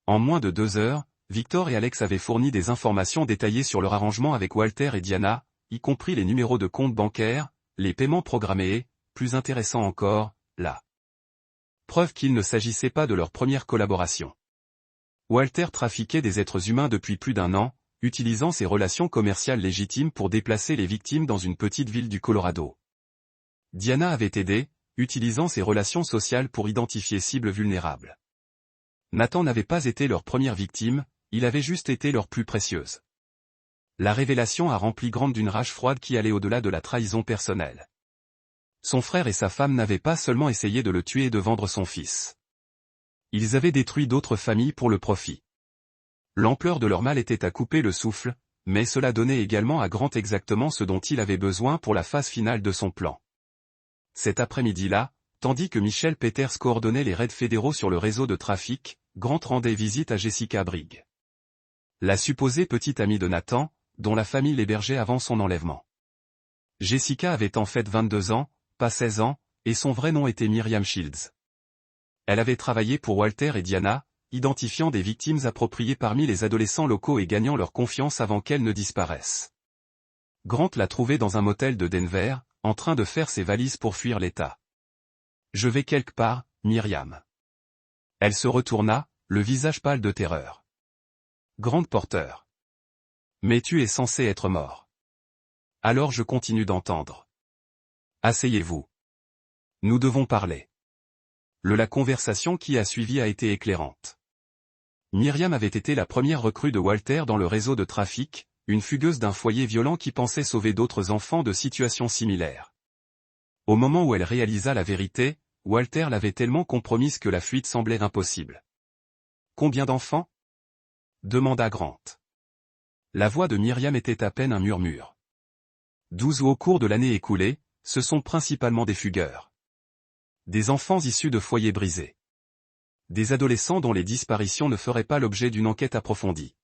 A: En moins de 2 heures, Victor et Alex avaient fourni des informations détaillées sur leur arrangement avec Walter et Diana, y compris les numéros de compte bancaire, les paiements programmés et, plus intéressant encore, la preuve qu'il ne s'agissait pas de leur première collaboration. Walter trafiquait des êtres humains depuis plus d'1 an, utilisant ses relations commerciales légitimes pour déplacer les victimes dans une petite ville du Colorado. Diana avait aidé, utilisant ses relations sociales pour identifier cibles vulnérables. Nathan n'avait pas été leur première victime, il avait juste été leur plus précieuse. La révélation a rempli Grant d'une rage froide qui allait au-delà de la trahison personnelle. Son frère et sa femme n'avaient pas seulement essayé de le tuer et de vendre son fils. Ils avaient détruit d'autres familles pour le profit. L'ampleur de leur mal était à couper le souffle, mais cela donnait également à Grant exactement ce dont il avait besoin pour la phase finale de son plan. Cet après-midi-là, tandis que Michelle Peters coordonnait les raids fédéraux sur le réseau de trafic, Grant rendait visite à Jessica Brigg. La supposée petite amie de Nathan, dont la famille l'hébergeait avant son enlèvement. Jessica avait en fait 22 ans, pas 16 ans, et son vrai nom était Miriam Shields. Elle avait travaillé pour Walter et Diana, identifiant des victimes appropriées parmi les adolescents locaux et gagnant leur confiance avant qu'elles ne disparaissent. Grant l'a trouvée dans un motel de Denver, en train de faire ses valises pour fuir l'État. « Je vais quelque part, Myriam. » Elle se retourna, le visage pâle de terreur. « Grant Porter. Mais tu es censé être mort. » Alors je continue d'entendre. « Asseyez-vous. Nous devons parler. » La conversation qui a suivi a été éclairante. Myriam avait été la première recrue de Walter dans le réseau de trafic, une fugueuse d'un foyer violent qui pensait sauver d'autres enfants de situations similaires. Au moment où elle réalisa la vérité, Walter l'avait tellement compromise que la fuite semblait impossible. « Combien d'enfants ?» demanda Grant. La voix de Myriam était à peine un murmure. 12 au cours de l'année écoulée, ce sont principalement des fugueurs. Des enfants issus de foyers brisés. Des adolescents dont les disparitions ne feraient pas l'objet d'une enquête approfondie.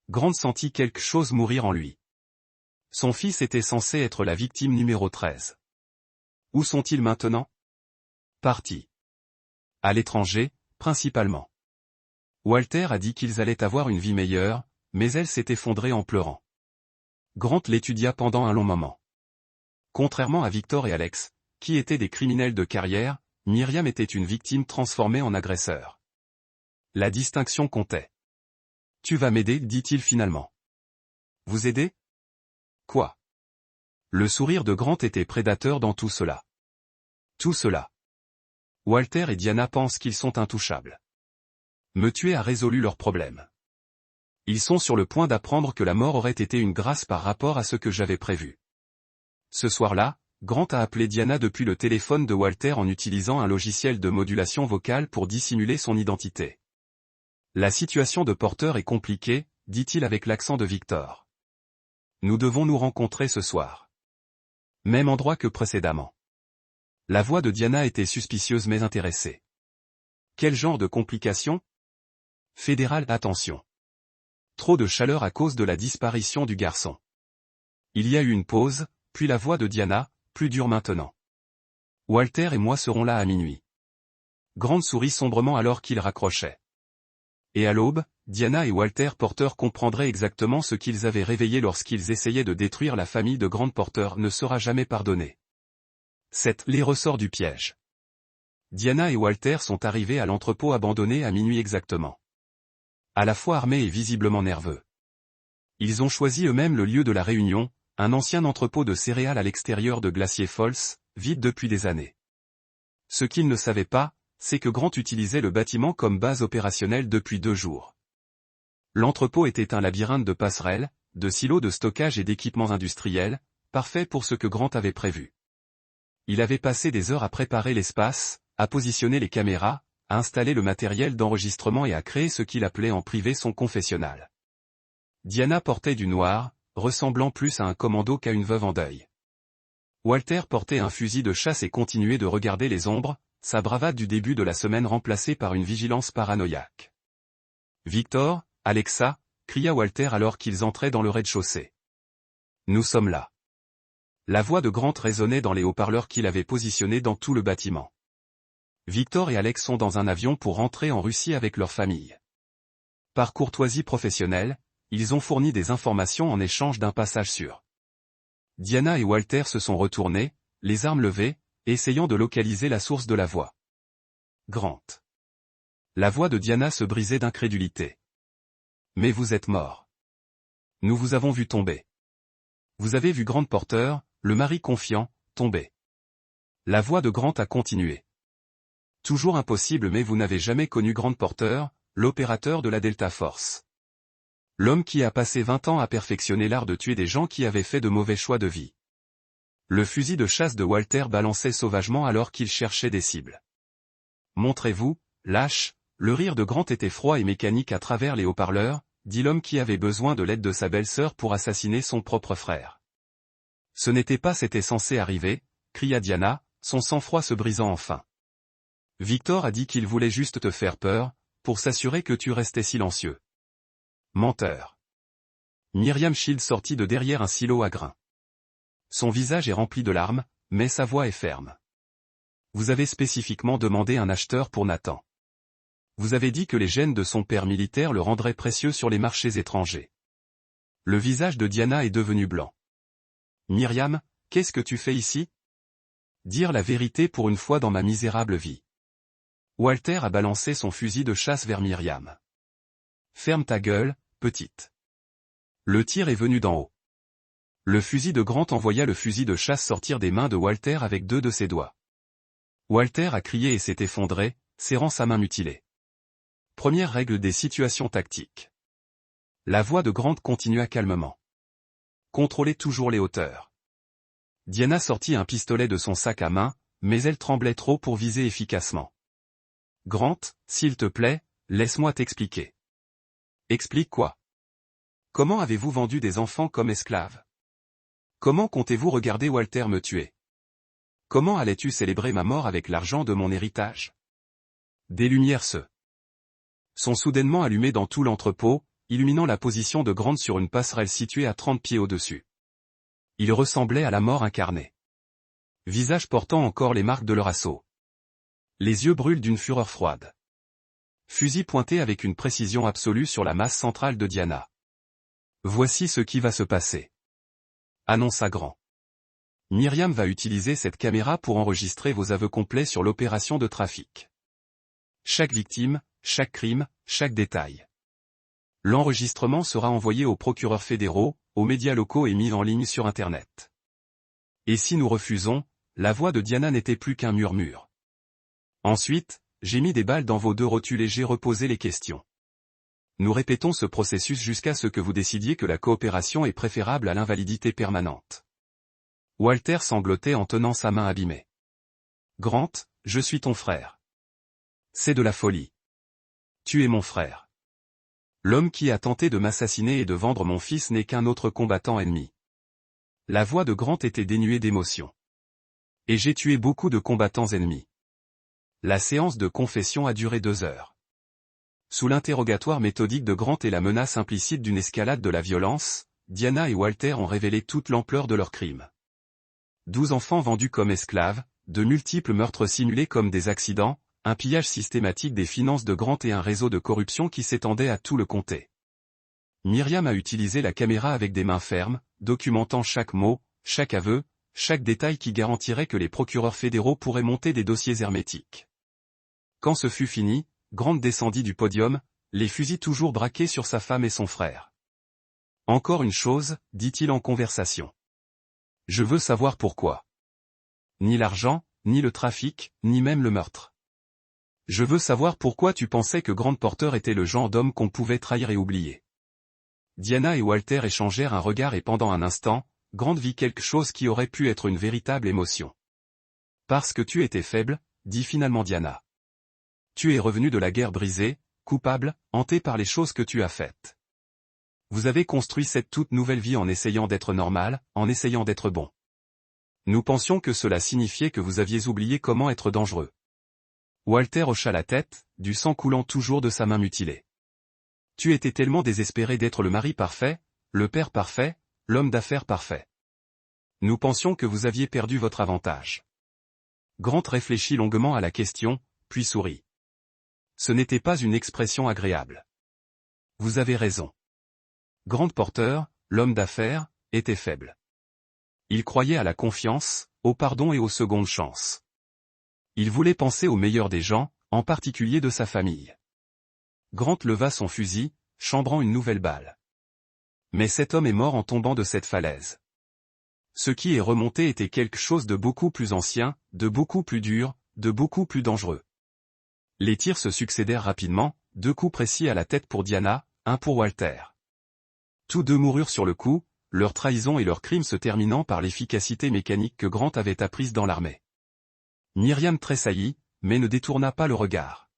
A: Grant sentit quelque chose mourir en lui. Son fils était censé être la victime numéro 13. Où sont-ils maintenant? Partis. À l'étranger, principalement. Walter a dit qu'ils allaient avoir une vie meilleure, mais elle s'est effondrée en pleurant. Grant l'étudia pendant un long moment. Contrairement à Victor et Alex, qui étaient des criminels de carrière, Myriam était une victime transformée en agresseur. La distinction comptait. « Tu vas m'aider, dit-il finalement. »« Vous aider? Quoi ?» Le sourire de Grant était prédateur dans tout cela. Tout cela. Walter et Diana pensent qu'ils sont intouchables. Me tuer a résolu leurs problèmes. Ils sont sur le point d'apprendre que la mort aurait été une grâce par rapport à ce que j'avais prévu. Ce soir-là, Grant a appelé Diana depuis le téléphone de Walter en utilisant un logiciel de modulation vocale pour dissimuler son identité. La situation de Porter est compliquée, dit-il avec l'accent de Victor. Nous devons nous rencontrer ce soir. Même endroit que précédemment. La voix de Diana était suspicieuse mais intéressée. Quel genre de complications? Fédéral, attention. Trop de chaleur à cause de la disparition du garçon. Il y a eu une pause, puis la voix de Diana, plus dure maintenant. Walter et moi serons là à minuit. Grant sourit sombrement alors qu'il raccrochait. Et à l'aube, Diana et Walter Porter comprendraient exactement ce qu'ils avaient réveillé lorsqu'ils essayaient de détruire la famille de Grant Porter ne sera jamais pardonné. 7. Les ressorts du piège. Diana et Walter sont arrivés à l'entrepôt abandonné à minuit exactement. À la fois armés et visiblement nerveux. Ils ont choisi eux-mêmes le lieu de la réunion, un ancien entrepôt de céréales à l'extérieur de Glacier Falls, vide depuis des années. Ce qu'ils ne savaient pas, c'est que Grant utilisait le bâtiment comme base opérationnelle depuis 2 jours. L'entrepôt était un labyrinthe de passerelles, de silos de stockage et d'équipements industriels, parfait pour ce que Grant avait prévu. Il avait passé des heures à préparer l'espace, à positionner les caméras, à installer le matériel d'enregistrement et à créer ce qu'il appelait en privé son confessionnal. Diana portait du noir, ressemblant plus à un commando qu'à une veuve en deuil. Walter portait un fusil de chasse et continuait de regarder les ombres, sa bravade du début de la semaine remplacée par une vigilance paranoïaque. « Victor, Alexa » cria Walter alors qu'ils entraient dans le rez-de-chaussée. « Nous sommes là. » La voix de Grant résonnait dans les haut-parleurs qu'il avait positionnés dans tout le bâtiment. Victor et Alex sont dans un avion pour rentrer en Russie avec leur famille. Par courtoisie professionnelle, ils ont fourni des informations en échange d'un passage sûr. Diana et Walter se sont retournés, les armes levées, essayant de localiser la source de la voix. Grant. La voix de Diana se brisait d'incrédulité. Mais vous êtes mort. Nous vous avons vu tomber. Vous avez vu Grant Porter, le mari confiant, tomber. La voix de Grant a continué. Toujours impossible mais vous n'avez jamais connu Grant Porter, l'opérateur de la Delta Force. L'homme qui a passé 20 ans à perfectionner l'art de tuer des gens qui avaient fait de mauvais choix de vie. Le fusil de chasse de Walter balançait sauvagement alors qu'il cherchait des cibles. Montrez-vous, lâche, le rire de Grant était froid et mécanique à travers les haut-parleurs, dit l'homme qui avait besoin de l'aide de sa belle-sœur pour assassiner son propre frère. Ce n'était pas c'était censé arriver, cria Diana, son sang-froid se brisant enfin. Victor a dit qu'il voulait juste te faire peur, pour s'assurer que tu restais silencieux. Menteur. Myriam Shield sortit de derrière un silo à grains. Son visage est rempli de larmes, mais sa voix est ferme. Vous avez spécifiquement demandé un acheteur pour Nathan. Vous avez dit que les gènes de son père militaire le rendraient précieux sur les marchés étrangers. Le visage de Diana est devenu blanc. Myriam, qu'est-ce que tu fais ici? Dire la vérité pour une fois dans ma misérable vie. Walter a balancé son fusil de chasse vers Myriam. Ferme ta gueule, petite. Le tir est venu d'en haut. Le fusil de Grant envoya le fusil de chasse sortir des mains de Walter avec 2 de ses doigts. Walter a crié et s'est effondré, serrant sa main mutilée. Première règle des situations tactiques. La voix de Grant continua calmement. Contrôlez toujours les hauteurs. Diana sortit un pistolet de son sac à main, mais elle tremblait trop pour viser efficacement. Grant, s'il te plaît, laisse-moi t'expliquer. Explique quoi? Comment avez-vous vendu des enfants comme esclaves? Comment comptez-vous regarder Walter me tuer? Comment allais-tu célébrer ma mort avec l'argent de mon héritage? Des lumières sont soudainement allumées dans tout l'entrepôt, illuminant la position de Grant sur une passerelle située à 30 pieds au-dessus. Il ressemblait à la mort incarnée. Visage portant encore les marques de leur assaut. Les yeux brûlent d'une fureur froide. Fusil pointé avec une précision absolue sur la masse centrale de Diana. Voici ce qui va se passer. Annonça Grant. Myriam va utiliser cette caméra pour enregistrer vos aveux complets sur l'opération de trafic. Chaque victime, chaque crime, chaque détail. L'enregistrement sera envoyé aux procureurs fédéraux, aux médias locaux et mis en ligne sur Internet. Et si nous refusons, la voix de Diana n'était plus qu'un murmure. Ensuite, j'ai mis des balles dans vos 2 rotules et j'ai reposé les questions. Nous répétons ce processus jusqu'à ce que vous décidiez que la coopération est préférable à l'invalidité permanente. Walter sanglotait en tenant sa main abîmée. Grant, je suis ton frère. C'est de la folie. Tu es mon frère. L'homme qui a tenté de m'assassiner et de vendre mon fils n'est qu'un autre combattant ennemi. La voix de Grant était dénuée d'émotion. Et j'ai tué beaucoup de combattants ennemis. La séance de confession a duré 2 heures. Sous l'interrogatoire méthodique de Grant et la menace implicite d'une escalade de la violence, Diana et Walter ont révélé toute l'ampleur de leurs crimes. 12 enfants vendus comme esclaves, de multiples meurtres simulés comme des accidents, un pillage systématique des finances de Grant et un réseau de corruption qui s'étendait à tout le comté. Myriam a utilisé la caméra avec des mains fermes, documentant chaque mot, chaque aveu, chaque détail qui garantirait que les procureurs fédéraux pourraient monter des dossiers hermétiques. Quand ce fut fini, Grant descendit du podium, les fusils toujours braqués sur sa femme et son frère. Encore une chose, dit-il en conversation. Je veux savoir pourquoi. Ni l'argent, ni le trafic, ni même le meurtre. Je veux savoir pourquoi tu pensais que Grant Porter était le genre d'homme qu'on pouvait trahir et oublier. Diana et Walter échangèrent un regard et pendant un instant, Grant vit quelque chose qui aurait pu être une véritable émotion. Parce que tu étais faible, dit finalement Diana. Tu es revenu de la guerre brisé, coupable, hanté par les choses que tu as faites. Vous avez construit cette toute nouvelle vie en essayant d'être normal, en essayant d'être bon. Nous pensions que cela signifiait que vous aviez oublié comment être dangereux. Walter hocha la tête, du sang coulant toujours de sa main mutilée. Tu étais tellement désespéré d'être le mari parfait, le père parfait, l'homme d'affaires parfait. Nous pensions que vous aviez perdu votre avantage. Grant réfléchit longuement à la question, puis sourit. Ce n'était pas une expression agréable. Vous avez raison. Grant Porter, l'homme d'affaires, était faible. Il croyait à la confiance, au pardon et aux secondes chances. Il voulait penser au meilleur des gens, en particulier de sa famille. Grant leva son fusil, chambrant une nouvelle balle. Mais cet homme est mort en tombant de cette falaise. Ce qui est remonté était quelque chose de beaucoup plus ancien, de beaucoup plus dur, de beaucoup plus dangereux. Les tirs se succédèrent rapidement, 2 coups précis à la tête pour Diana, un pour Walter. Tous deux moururent sur le coup, leur trahison et leur crime se terminant par l'efficacité mécanique que Grant avait apprise dans l'armée. Myriam tressaillit, mais ne détourna pas le regard.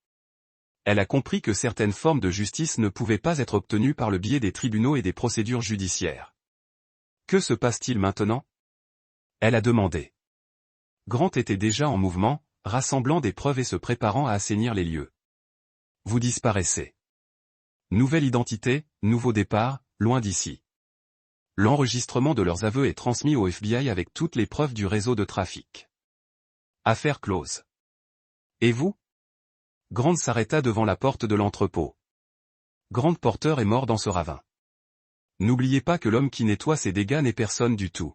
A: Elle a compris que certaines formes de justice ne pouvaient pas être obtenues par le biais des tribunaux et des procédures judiciaires. Que se passe-t-il maintenant? Elle a demandé. Grant était déjà en mouvement, rassemblant des preuves et se préparant à assainir les lieux. Vous disparaissez. Nouvelle identité, nouveau départ, loin d'ici. L'enregistrement de leurs aveux est transmis au FBI avec toutes les preuves du réseau de trafic. Affaire close. Et vous? Grant s'arrêta devant la porte de l'entrepôt. Grant Porter est mort dans ce ravin. N'oubliez pas que l'homme qui nettoie ces dégâts n'est personne du tout.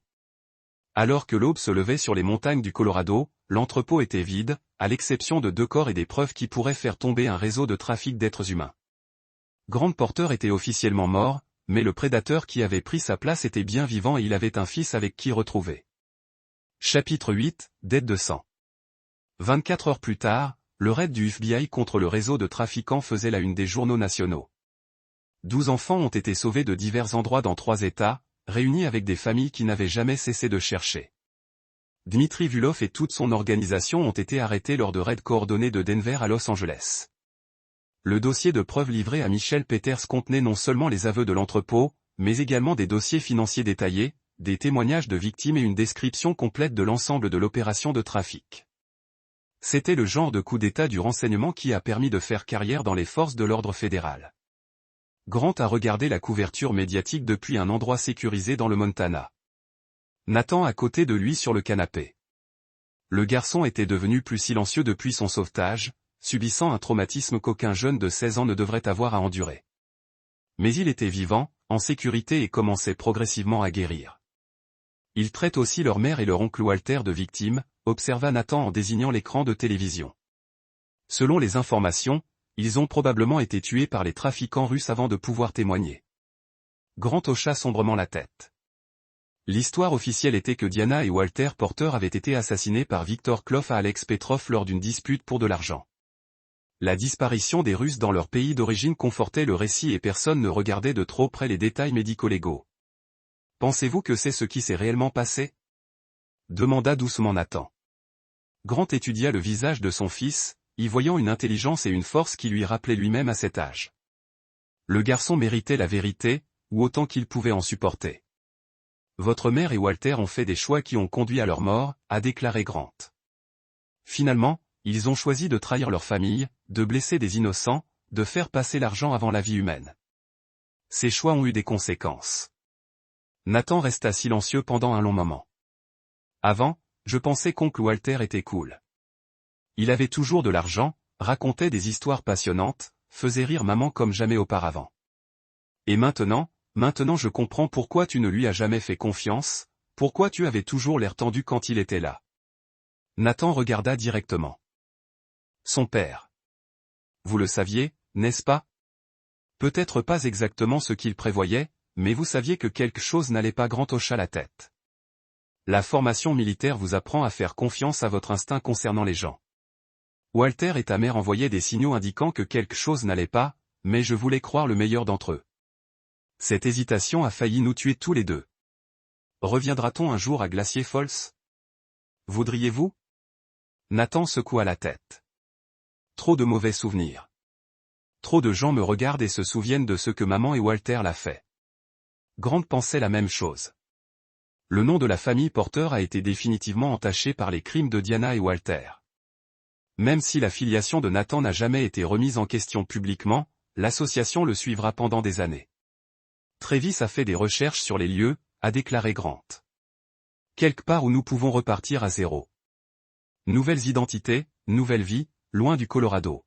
A: Alors que l'aube se levait sur les montagnes du Colorado, l'entrepôt était vide, à l'exception de 2 corps et des preuves qui pourraient faire tomber un réseau de trafic d'êtres humains. Grant Porter était officiellement mort, mais le prédateur qui avait pris sa place était bien vivant et il avait un fils avec qui retrouver. Chapitre 8, dette de sang. 24 heures plus tard, le raid du FBI contre le réseau de trafiquants faisait la une des journaux nationaux. 12 enfants ont été sauvés de divers endroits dans 3 États, réunis avec des familles qui n'avaient jamais cessé de chercher. Dmitri Vulov et toute son organisation ont été arrêtés lors de raids coordonnés de Denver à Los Angeles. Le dossier de preuves livré à Michelle Peters contenait non seulement les aveux de l'entrepôt, mais également des dossiers financiers détaillés, des témoignages de victimes et une description complète de l'ensemble de l'opération de trafic. C'était le genre de coup d'État du renseignement qui a permis de faire carrière dans les forces de l'ordre fédéral. Grant a regardé la couverture médiatique depuis un endroit sécurisé dans le Montana. Nathan à côté de lui sur le canapé. Le garçon était devenu plus silencieux depuis son sauvetage, subissant un traumatisme qu'aucun jeune de 16 ans ne devrait avoir à endurer. Mais il était vivant, en sécurité et commençait progressivement à guérir. Ils traitent aussi leur mère et leur oncle Walter de victimes, observa Nathan en désignant l'écran de télévision. Selon les informations, ils ont probablement été tués par les trafiquants russes avant de pouvoir témoigner. Grant hocha sombrement la tête. L'histoire officielle était que Diana et Walter Porter avaient été assassinés par Victor Kloff à Alex Petrov lors d'une dispute pour de l'argent. La disparition des Russes dans leur pays d'origine confortait le récit et personne ne regardait de trop près les détails médico-légaux. Pensez-vous que c'est ce qui s'est réellement passé? Demanda doucement Nathan. Grant étudia le visage de son fils, y voyant une intelligence et une force qui lui rappelaient lui-même à cet âge. Le garçon méritait la vérité, ou autant qu'il pouvait en supporter. Votre mère et Walter ont fait des choix qui ont conduit à leur mort, a déclaré Grant. Finalement, ils ont choisi de trahir leur famille, de blesser des innocents, de faire passer l'argent avant la vie humaine. Ces choix ont eu des conséquences. Nathan resta silencieux pendant un long moment. Avant, je pensais qu'oncle Walter était cool. Il avait toujours de l'argent, racontait des histoires passionnantes, faisait rire maman comme jamais auparavant. Et maintenant je comprends pourquoi tu ne lui as jamais fait confiance, pourquoi tu avais toujours l'air tendu quand il était là. Nathan regarda directement. Son père. Vous le saviez, n'est-ce pas? Peut-être pas exactement ce qu'il prévoyait, mais vous saviez que quelque chose n'allait pas. Grant hocha la tête. La formation militaire vous apprend à faire confiance à votre instinct concernant les gens. Walter et ta mère envoyaient des signaux indiquant que quelque chose n'allait pas, mais je voulais croire le meilleur d'entre eux. Cette hésitation a failli nous tuer tous les deux. Reviendra-t-on un jour à Glacier Falls? Voudriez-vous? Nathan secoua la tête. Trop de mauvais souvenirs. Trop de gens me regardent et se souviennent de ce que maman et Walter l'a fait. Grant pensait la même chose. Le nom de la famille Porter a été définitivement entaché par les crimes de Diana et Walter. Même si la filiation de Nathan n'a jamais été remise en question publiquement, l'association le suivra pendant des années. Travis a fait des recherches sur les lieux, a déclaré Grant. Quelque part où nous pouvons repartir à zéro. Nouvelles identités, nouvelle vie, loin du Colorado.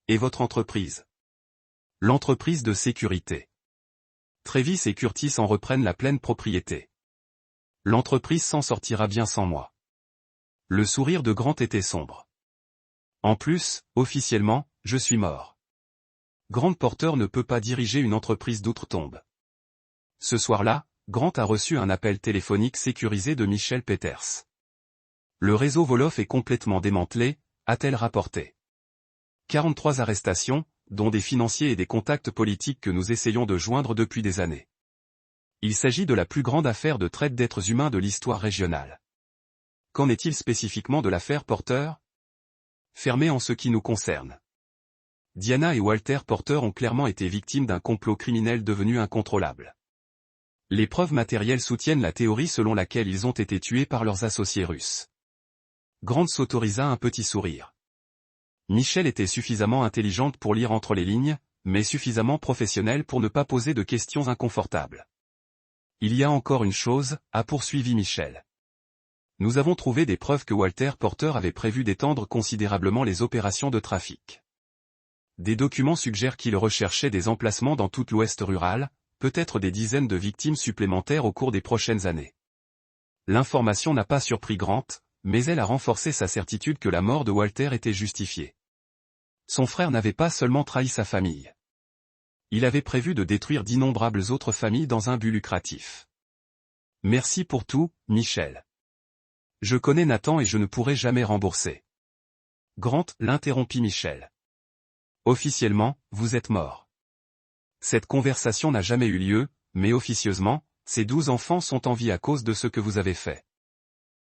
A: Et votre entreprise? L'entreprise de sécurité. Travis et Curtis en reprennent la pleine propriété. L'entreprise s'en sortira bien sans moi. Le sourire de Grant était sombre. En plus, officiellement, je suis mort. Grant Porter ne peut pas diriger une entreprise d'outre-tombe. Ce soir-là, Grant a reçu un appel téléphonique sécurisé de Michelle Peters. Le réseau Volov est complètement démantelé, a-t-elle rapporté. 43 arrestations, dont des financiers et des contacts politiques que nous essayons de joindre depuis des années. Il s'agit de la plus grande affaire de traite d'êtres humains de l'histoire régionale. Qu'en est-il spécifiquement de l'affaire Porter? Fermée en ce qui nous concerne. Diana et Walter Porter ont clairement été victimes d'un complot criminel devenu incontrôlable. Les preuves matérielles soutiennent la théorie selon laquelle ils ont été tués par leurs associés russes. Grant s'autorisa un petit sourire. Michelle était suffisamment intelligente pour lire entre les lignes, mais suffisamment professionnelle pour ne pas poser de questions inconfortables. Il y a encore une chose, a poursuivi Michelle. Nous avons trouvé des preuves que Walter Porter avait prévu d'étendre considérablement les opérations de trafic. Des documents suggèrent qu'il recherchait des emplacements dans toute l'ouest rural, peut-être des dizaines de victimes supplémentaires au cours des prochaines années. L'information n'a pas surpris Grant, mais elle a renforcé sa certitude que la mort de Walter était justifiée. Son frère n'avait pas seulement trahi sa famille. Il avait prévu de détruire d'innombrables autres familles dans un but lucratif. Merci pour tout, Michelle. Je connais Nathan et je ne pourrai jamais rembourser. Grant l'interrompit Michelle. Officiellement, vous êtes mort. Cette conversation n'a jamais eu lieu, mais officieusement, ces 12 enfants sont en vie à cause de ce que vous avez fait.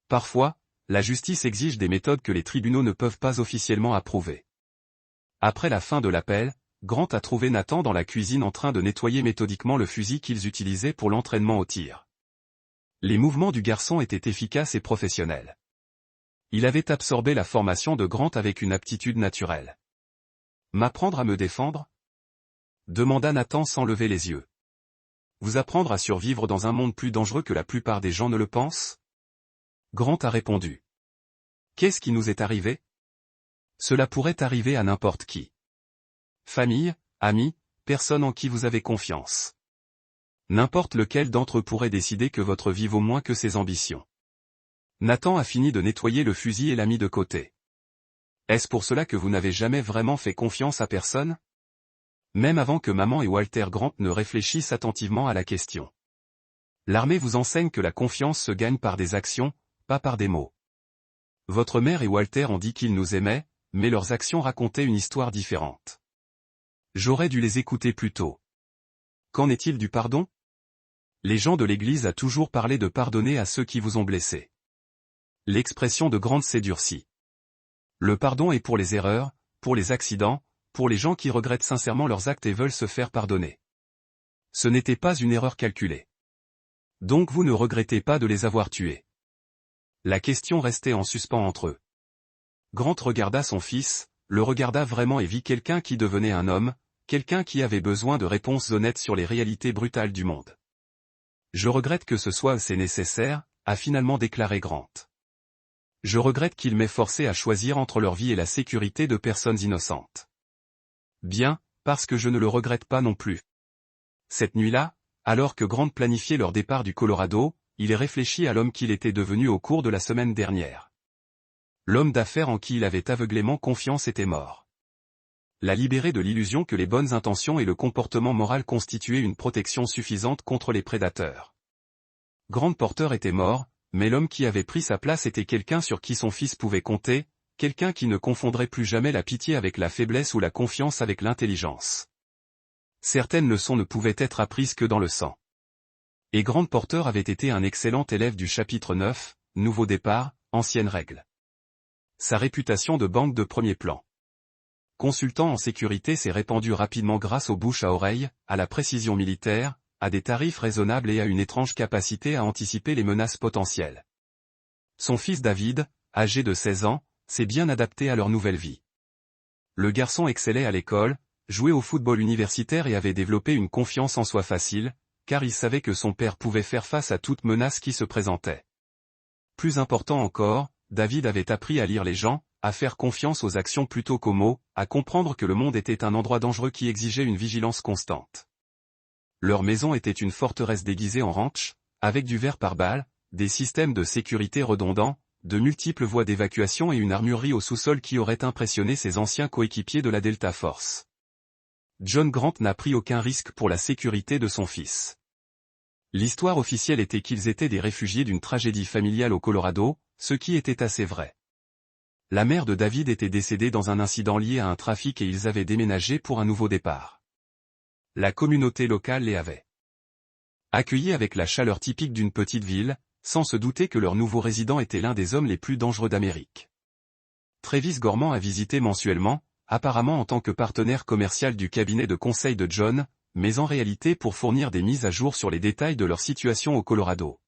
A: Parfois, la justice exige des méthodes que les tribunaux ne peuvent pas officiellement approuver. Après la fin de l'appel, Grant a trouvé Nathan dans la cuisine en train de nettoyer méthodiquement le fusil qu'ils utilisaient pour l'entraînement au tir. Les mouvements du garçon étaient efficaces et professionnels. Il avait absorbé la formation de Grant avec une aptitude naturelle. M'apprendre à me défendre? Demanda Nathan sans lever les yeux. Vous apprendre à survivre dans un monde plus dangereux que la plupart des gens ne le pensent? Grant a répondu. Qu'est-ce qui nous est arrivé? Cela pourrait arriver à n'importe qui. Famille, amis, personne en qui vous avez confiance. N'importe lequel d'entre eux pourrait décider que votre vie vaut moins que ses ambitions. Nathan a fini de nettoyer le fusil et l'a mis de côté. Est-ce pour cela que vous n'avez jamais vraiment fait confiance à personne? Même avant que maman et Walter Grant ne réfléchissent attentivement à la question. L'armée vous enseigne que la confiance se gagne par des actions, pas par des mots. Votre mère et Walter ont dit qu'ils nous aimaient, mais leurs actions racontaient une histoire différente. J'aurais dû les écouter plus tôt. Qu'en est-il du pardon? Les gens de l'Église a toujours parlé de pardonner à ceux qui vous ont blessé. L'expression de Grant s'est durcie. Le pardon est pour les erreurs, pour les accidents, pour les gens qui regrettent sincèrement leurs actes et veulent se faire pardonner. Ce n'était pas une erreur calculée. Donc vous ne regrettez pas de les avoir tués. La question restait en suspens entre eux. Grant regarda son fils, le regarda vraiment et vit quelqu'un qui devenait un homme, quelqu'un qui avait besoin de réponses honnêtes sur les réalités brutales du monde. Je regrette que ce soit assez nécessaire, a finalement déclaré Grant. Je regrette qu'il m'ait forcé à choisir entre leur vie et la sécurité de personnes innocentes. Bien, parce que je ne le regrette pas non plus. Cette nuit-là, alors que Grant planifiait leur départ du Colorado, il réfléchit à l'homme qu'il était devenu au cours de la semaine dernière. L'homme d'affaires en qui il avait aveuglément confiance était mort. La libérer de l'illusion que les bonnes intentions et le comportement moral constituaient une protection suffisante contre les prédateurs. Grant Porter était mort, mais l'homme qui avait pris sa place était quelqu'un sur qui son fils pouvait compter, quelqu'un qui ne confondrait plus jamais la pitié avec la faiblesse ou la confiance avec l'intelligence. Certaines leçons ne pouvaient être apprises que dans le sang. Et Grant Porter avait été un excellent élève du chapitre 9, Nouveau départ, anciennes règles. Sa réputation de banque de premier plan. Consultant en sécurité s'est répandue rapidement grâce au bouche à oreille, à la précision militaire, à des tarifs raisonnables et à une étrange capacité à anticiper les menaces potentielles. Son fils David, âgé de 16 ans, s'est bien adapté à leur nouvelle vie. Le garçon excellait à l'école, jouait au football universitaire et avait développé une confiance en soi facile, car il savait que son père pouvait faire face à toute menace qui se présentait. Plus important encore, David avait appris à lire les gens, à faire confiance aux actions plutôt qu'aux mots, à comprendre que le monde était un endroit dangereux qui exigeait une vigilance constante. Leur maison était une forteresse déguisée en ranch, avec du verre par balle, des systèmes de sécurité redondants, de multiples voies d'évacuation et une armurerie au sous-sol qui aurait impressionné ses anciens coéquipiers de la Delta Force. John Grant n'a pris aucun risque pour la sécurité de son fils. L'histoire officielle était qu'ils étaient des réfugiés d'une tragédie familiale au Colorado, ce qui était assez vrai. La mère de David était décédée dans un incident lié à un trafic et ils avaient déménagé pour un nouveau départ. La communauté locale les avait Accueillis avec la chaleur typique d'une petite ville, sans se douter que leur nouveau résident était l'un des hommes les plus dangereux d'Amérique. Travis Gorman a visité mensuellement, apparemment en tant que partenaire commercial du cabinet de conseil de John, mais en réalité pour fournir des mises à jour sur les détails de leur situation au Colorado.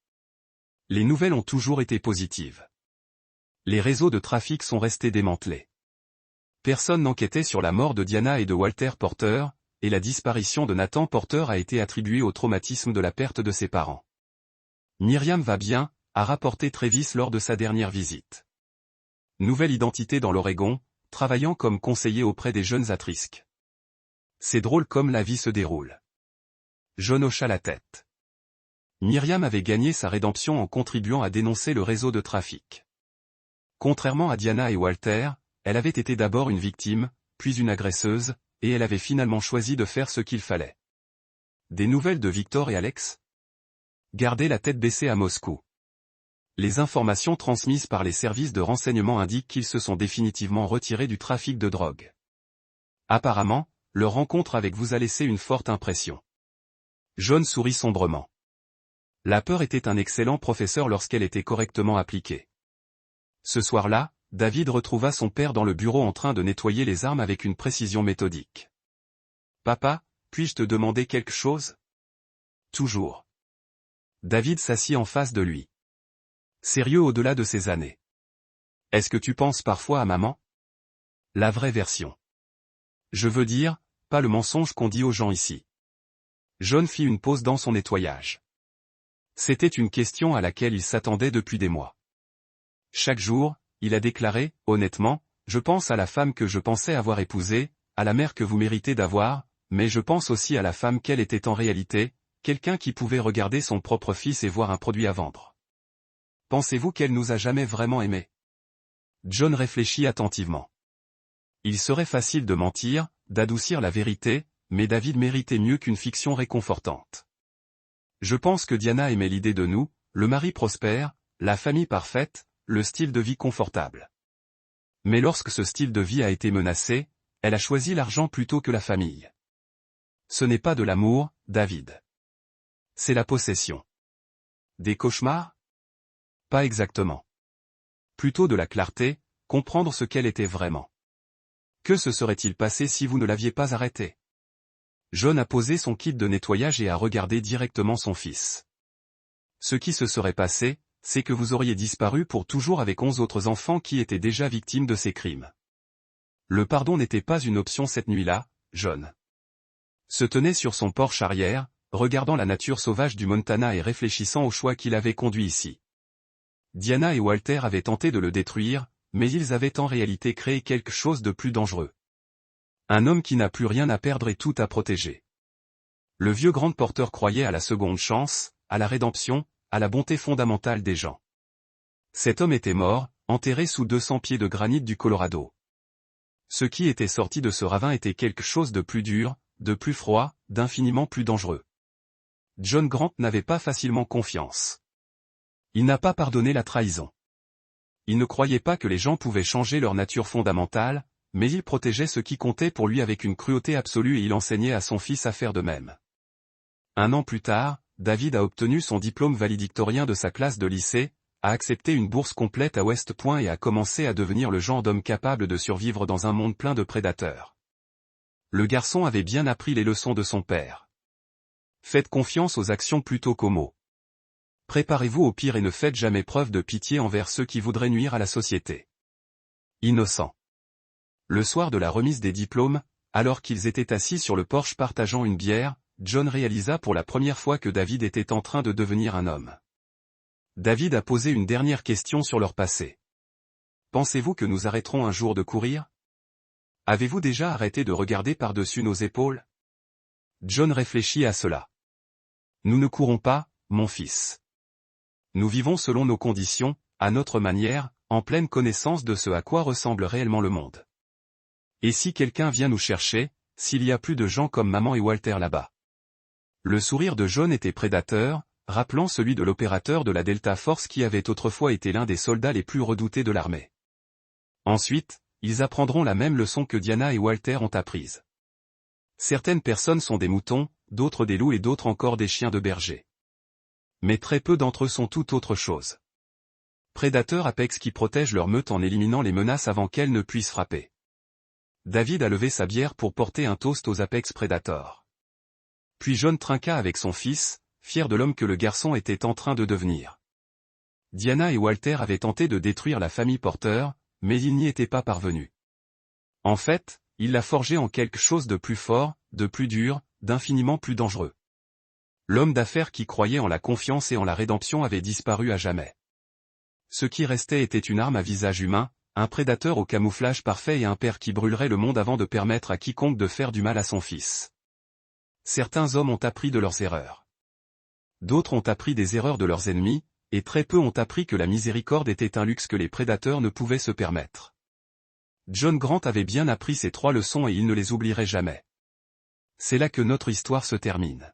A: Les nouvelles ont toujours été positives. Les réseaux de trafic sont restés démantelés. Personne n'enquêtait sur la mort de Diana et de Walter Porter, et la disparition de Nathan Porter a été attribuée au traumatisme de la perte de ses parents. Myriam va bien, a rapporté Travis lors de sa dernière visite. Nouvelle identité dans l'Oregon, travaillant comme conseiller auprès des jeunes at risque. C'est drôle comme la vie se déroule. John hocha la tête. Myriam avait gagné sa rédemption en contribuant à dénoncer le réseau de trafic. Contrairement à Diana et Walter, elle avait été d'abord une victime, puis une agresseuse, et elle avait finalement choisi de faire ce qu'il fallait. Des nouvelles de Victor et Alex? Gardez la tête baissée à Moscou. Les informations transmises par les services de renseignement indiquent qu'ils se sont définitivement retirés du trafic de drogue. Apparemment, leur rencontre avec vous a laissé une forte impression. John sourit sombrement. La peur était un excellent professeur lorsqu'elle était correctement appliquée. Ce soir-là, David retrouva son père dans le bureau en train de nettoyer les armes avec une précision méthodique. « Papa, puis-je te demander quelque chose ?»« Toujours. » David s'assit en face de lui. Sérieux au-delà de ses années. « Est-ce que tu penses parfois à maman ?» La vraie version. Je veux dire, pas le mensonge qu'on dit aux gens ici. John fit une pause dans son nettoyage. C'était une question à laquelle il s'attendait depuis des mois. Chaque jour, il a déclaré, honnêtement, je pense à la femme que je pensais avoir épousée, à la mère que vous méritez d'avoir, mais je pense aussi à la femme qu'elle était en réalité, quelqu'un qui pouvait regarder son propre fils et voir un produit à vendre. Pensez-vous qu'elle nous a jamais vraiment aimés? John réfléchit attentivement. Il serait facile de mentir, d'adoucir la vérité, mais David méritait mieux qu'une fiction réconfortante. Je pense que Diana aimait l'idée de nous, le mari prospère, la famille parfaite, le style de vie confortable. Mais lorsque ce style de vie a été menacé, elle a choisi l'argent plutôt que la famille. Ce n'est pas de l'amour, David. C'est la possession. Des cauchemars? Pas exactement. Plutôt de la clarté, comprendre ce qu'elle était vraiment. Que se serait-il passé si vous ne l'aviez pas arrêtée? John a posé son kit de nettoyage et a regardé directement son fils. Ce qui se serait passé, c'est que vous auriez disparu pour toujours avec 11 autres enfants qui étaient déjà victimes de ces crimes. Le pardon n'était pas une option cette nuit-là, John se tenait sur son porche arrière, regardant la nature sauvage du Montana et réfléchissant au choix qui l'avait conduit ici. Diana et Walter avaient tenté de le détruire, mais ils avaient en réalité créé quelque chose de plus dangereux. Un homme qui n'a plus rien à perdre et tout à protéger. Le vieux grand porteur croyait à la seconde chance, à la rédemption, à la bonté fondamentale des gens. Cet homme était mort, enterré sous 200 pieds de granit du Colorado. Ce qui était sorti de ce ravin était quelque chose de plus dur, de plus froid, d'infiniment plus dangereux. John Grant n'avait pas facilement confiance. Il n'a pas pardonné la trahison. Il ne croyait pas que les gens pouvaient changer leur nature fondamentale, mais il protégeait ce qui comptait pour lui avec une cruauté absolue et il enseignait à son fils à faire de même. Un an plus tard, David a obtenu son diplôme valedictorien de sa classe de lycée, a accepté une bourse complète à West Point et a commencé à devenir le genre d'homme capable de survivre dans un monde plein de prédateurs. Le garçon avait bien appris les leçons de son père. Faites confiance aux actions plutôt qu'aux mots. Préparez-vous au pire et ne faites jamais preuve de pitié envers ceux qui voudraient nuire à la société. Innocent. Le soir de la remise des diplômes, alors qu'ils étaient assis sur le porche partageant une bière, John réalisa pour la première fois que David était en train de devenir un homme. David a posé une dernière question sur leur passé. Pensez-vous que nous arrêterons un jour de courir? Avez-vous déjà arrêté de regarder par-dessus nos épaules? John réfléchit à cela. Nous ne courons pas, mon fils. Nous vivons selon nos conditions, à notre manière, en pleine connaissance de ce à quoi ressemble réellement le monde. Et si quelqu'un vient nous chercher, s'il y a plus de gens comme maman et Walter là-bas? Le sourire de John était prédateur, rappelant celui de l'opérateur de la Delta Force qui avait autrefois été l'un des soldats les plus redoutés de l'armée. Ensuite, ils apprendront la même leçon que Diana et Walter ont apprise. Certaines personnes sont des moutons, d'autres des loups et d'autres encore des chiens de berger. Mais très peu d'entre eux sont tout autre chose. Prédateurs apex qui protègent leur meute en éliminant les menaces avant qu'elles ne puissent frapper. David a levé sa bière pour porter un toast aux apex prédateurs. Puis John trinqua avec son fils, fier de l'homme que le garçon était en train de devenir. Diana et Walter avaient tenté de détruire la famille Porter, mais ils n'y étaient pas parvenus. En fait, il l'a forgé en quelque chose de plus fort, de plus dur, d'infiniment plus dangereux. L'homme d'affaires qui croyait en la confiance et en la rédemption avait disparu à jamais. Ce qui restait était une arme à visage humain, un prédateur au camouflage parfait et un père qui brûlerait le monde avant de permettre à quiconque de faire du mal à son fils. Certains hommes ont appris de leurs erreurs. D'autres ont appris des erreurs de leurs ennemis, et très peu ont appris que la miséricorde était un luxe que les prédateurs ne pouvaient se permettre. John Grant avait bien appris ces 3 leçons et il ne les oublierait jamais. C'est là que notre histoire se termine.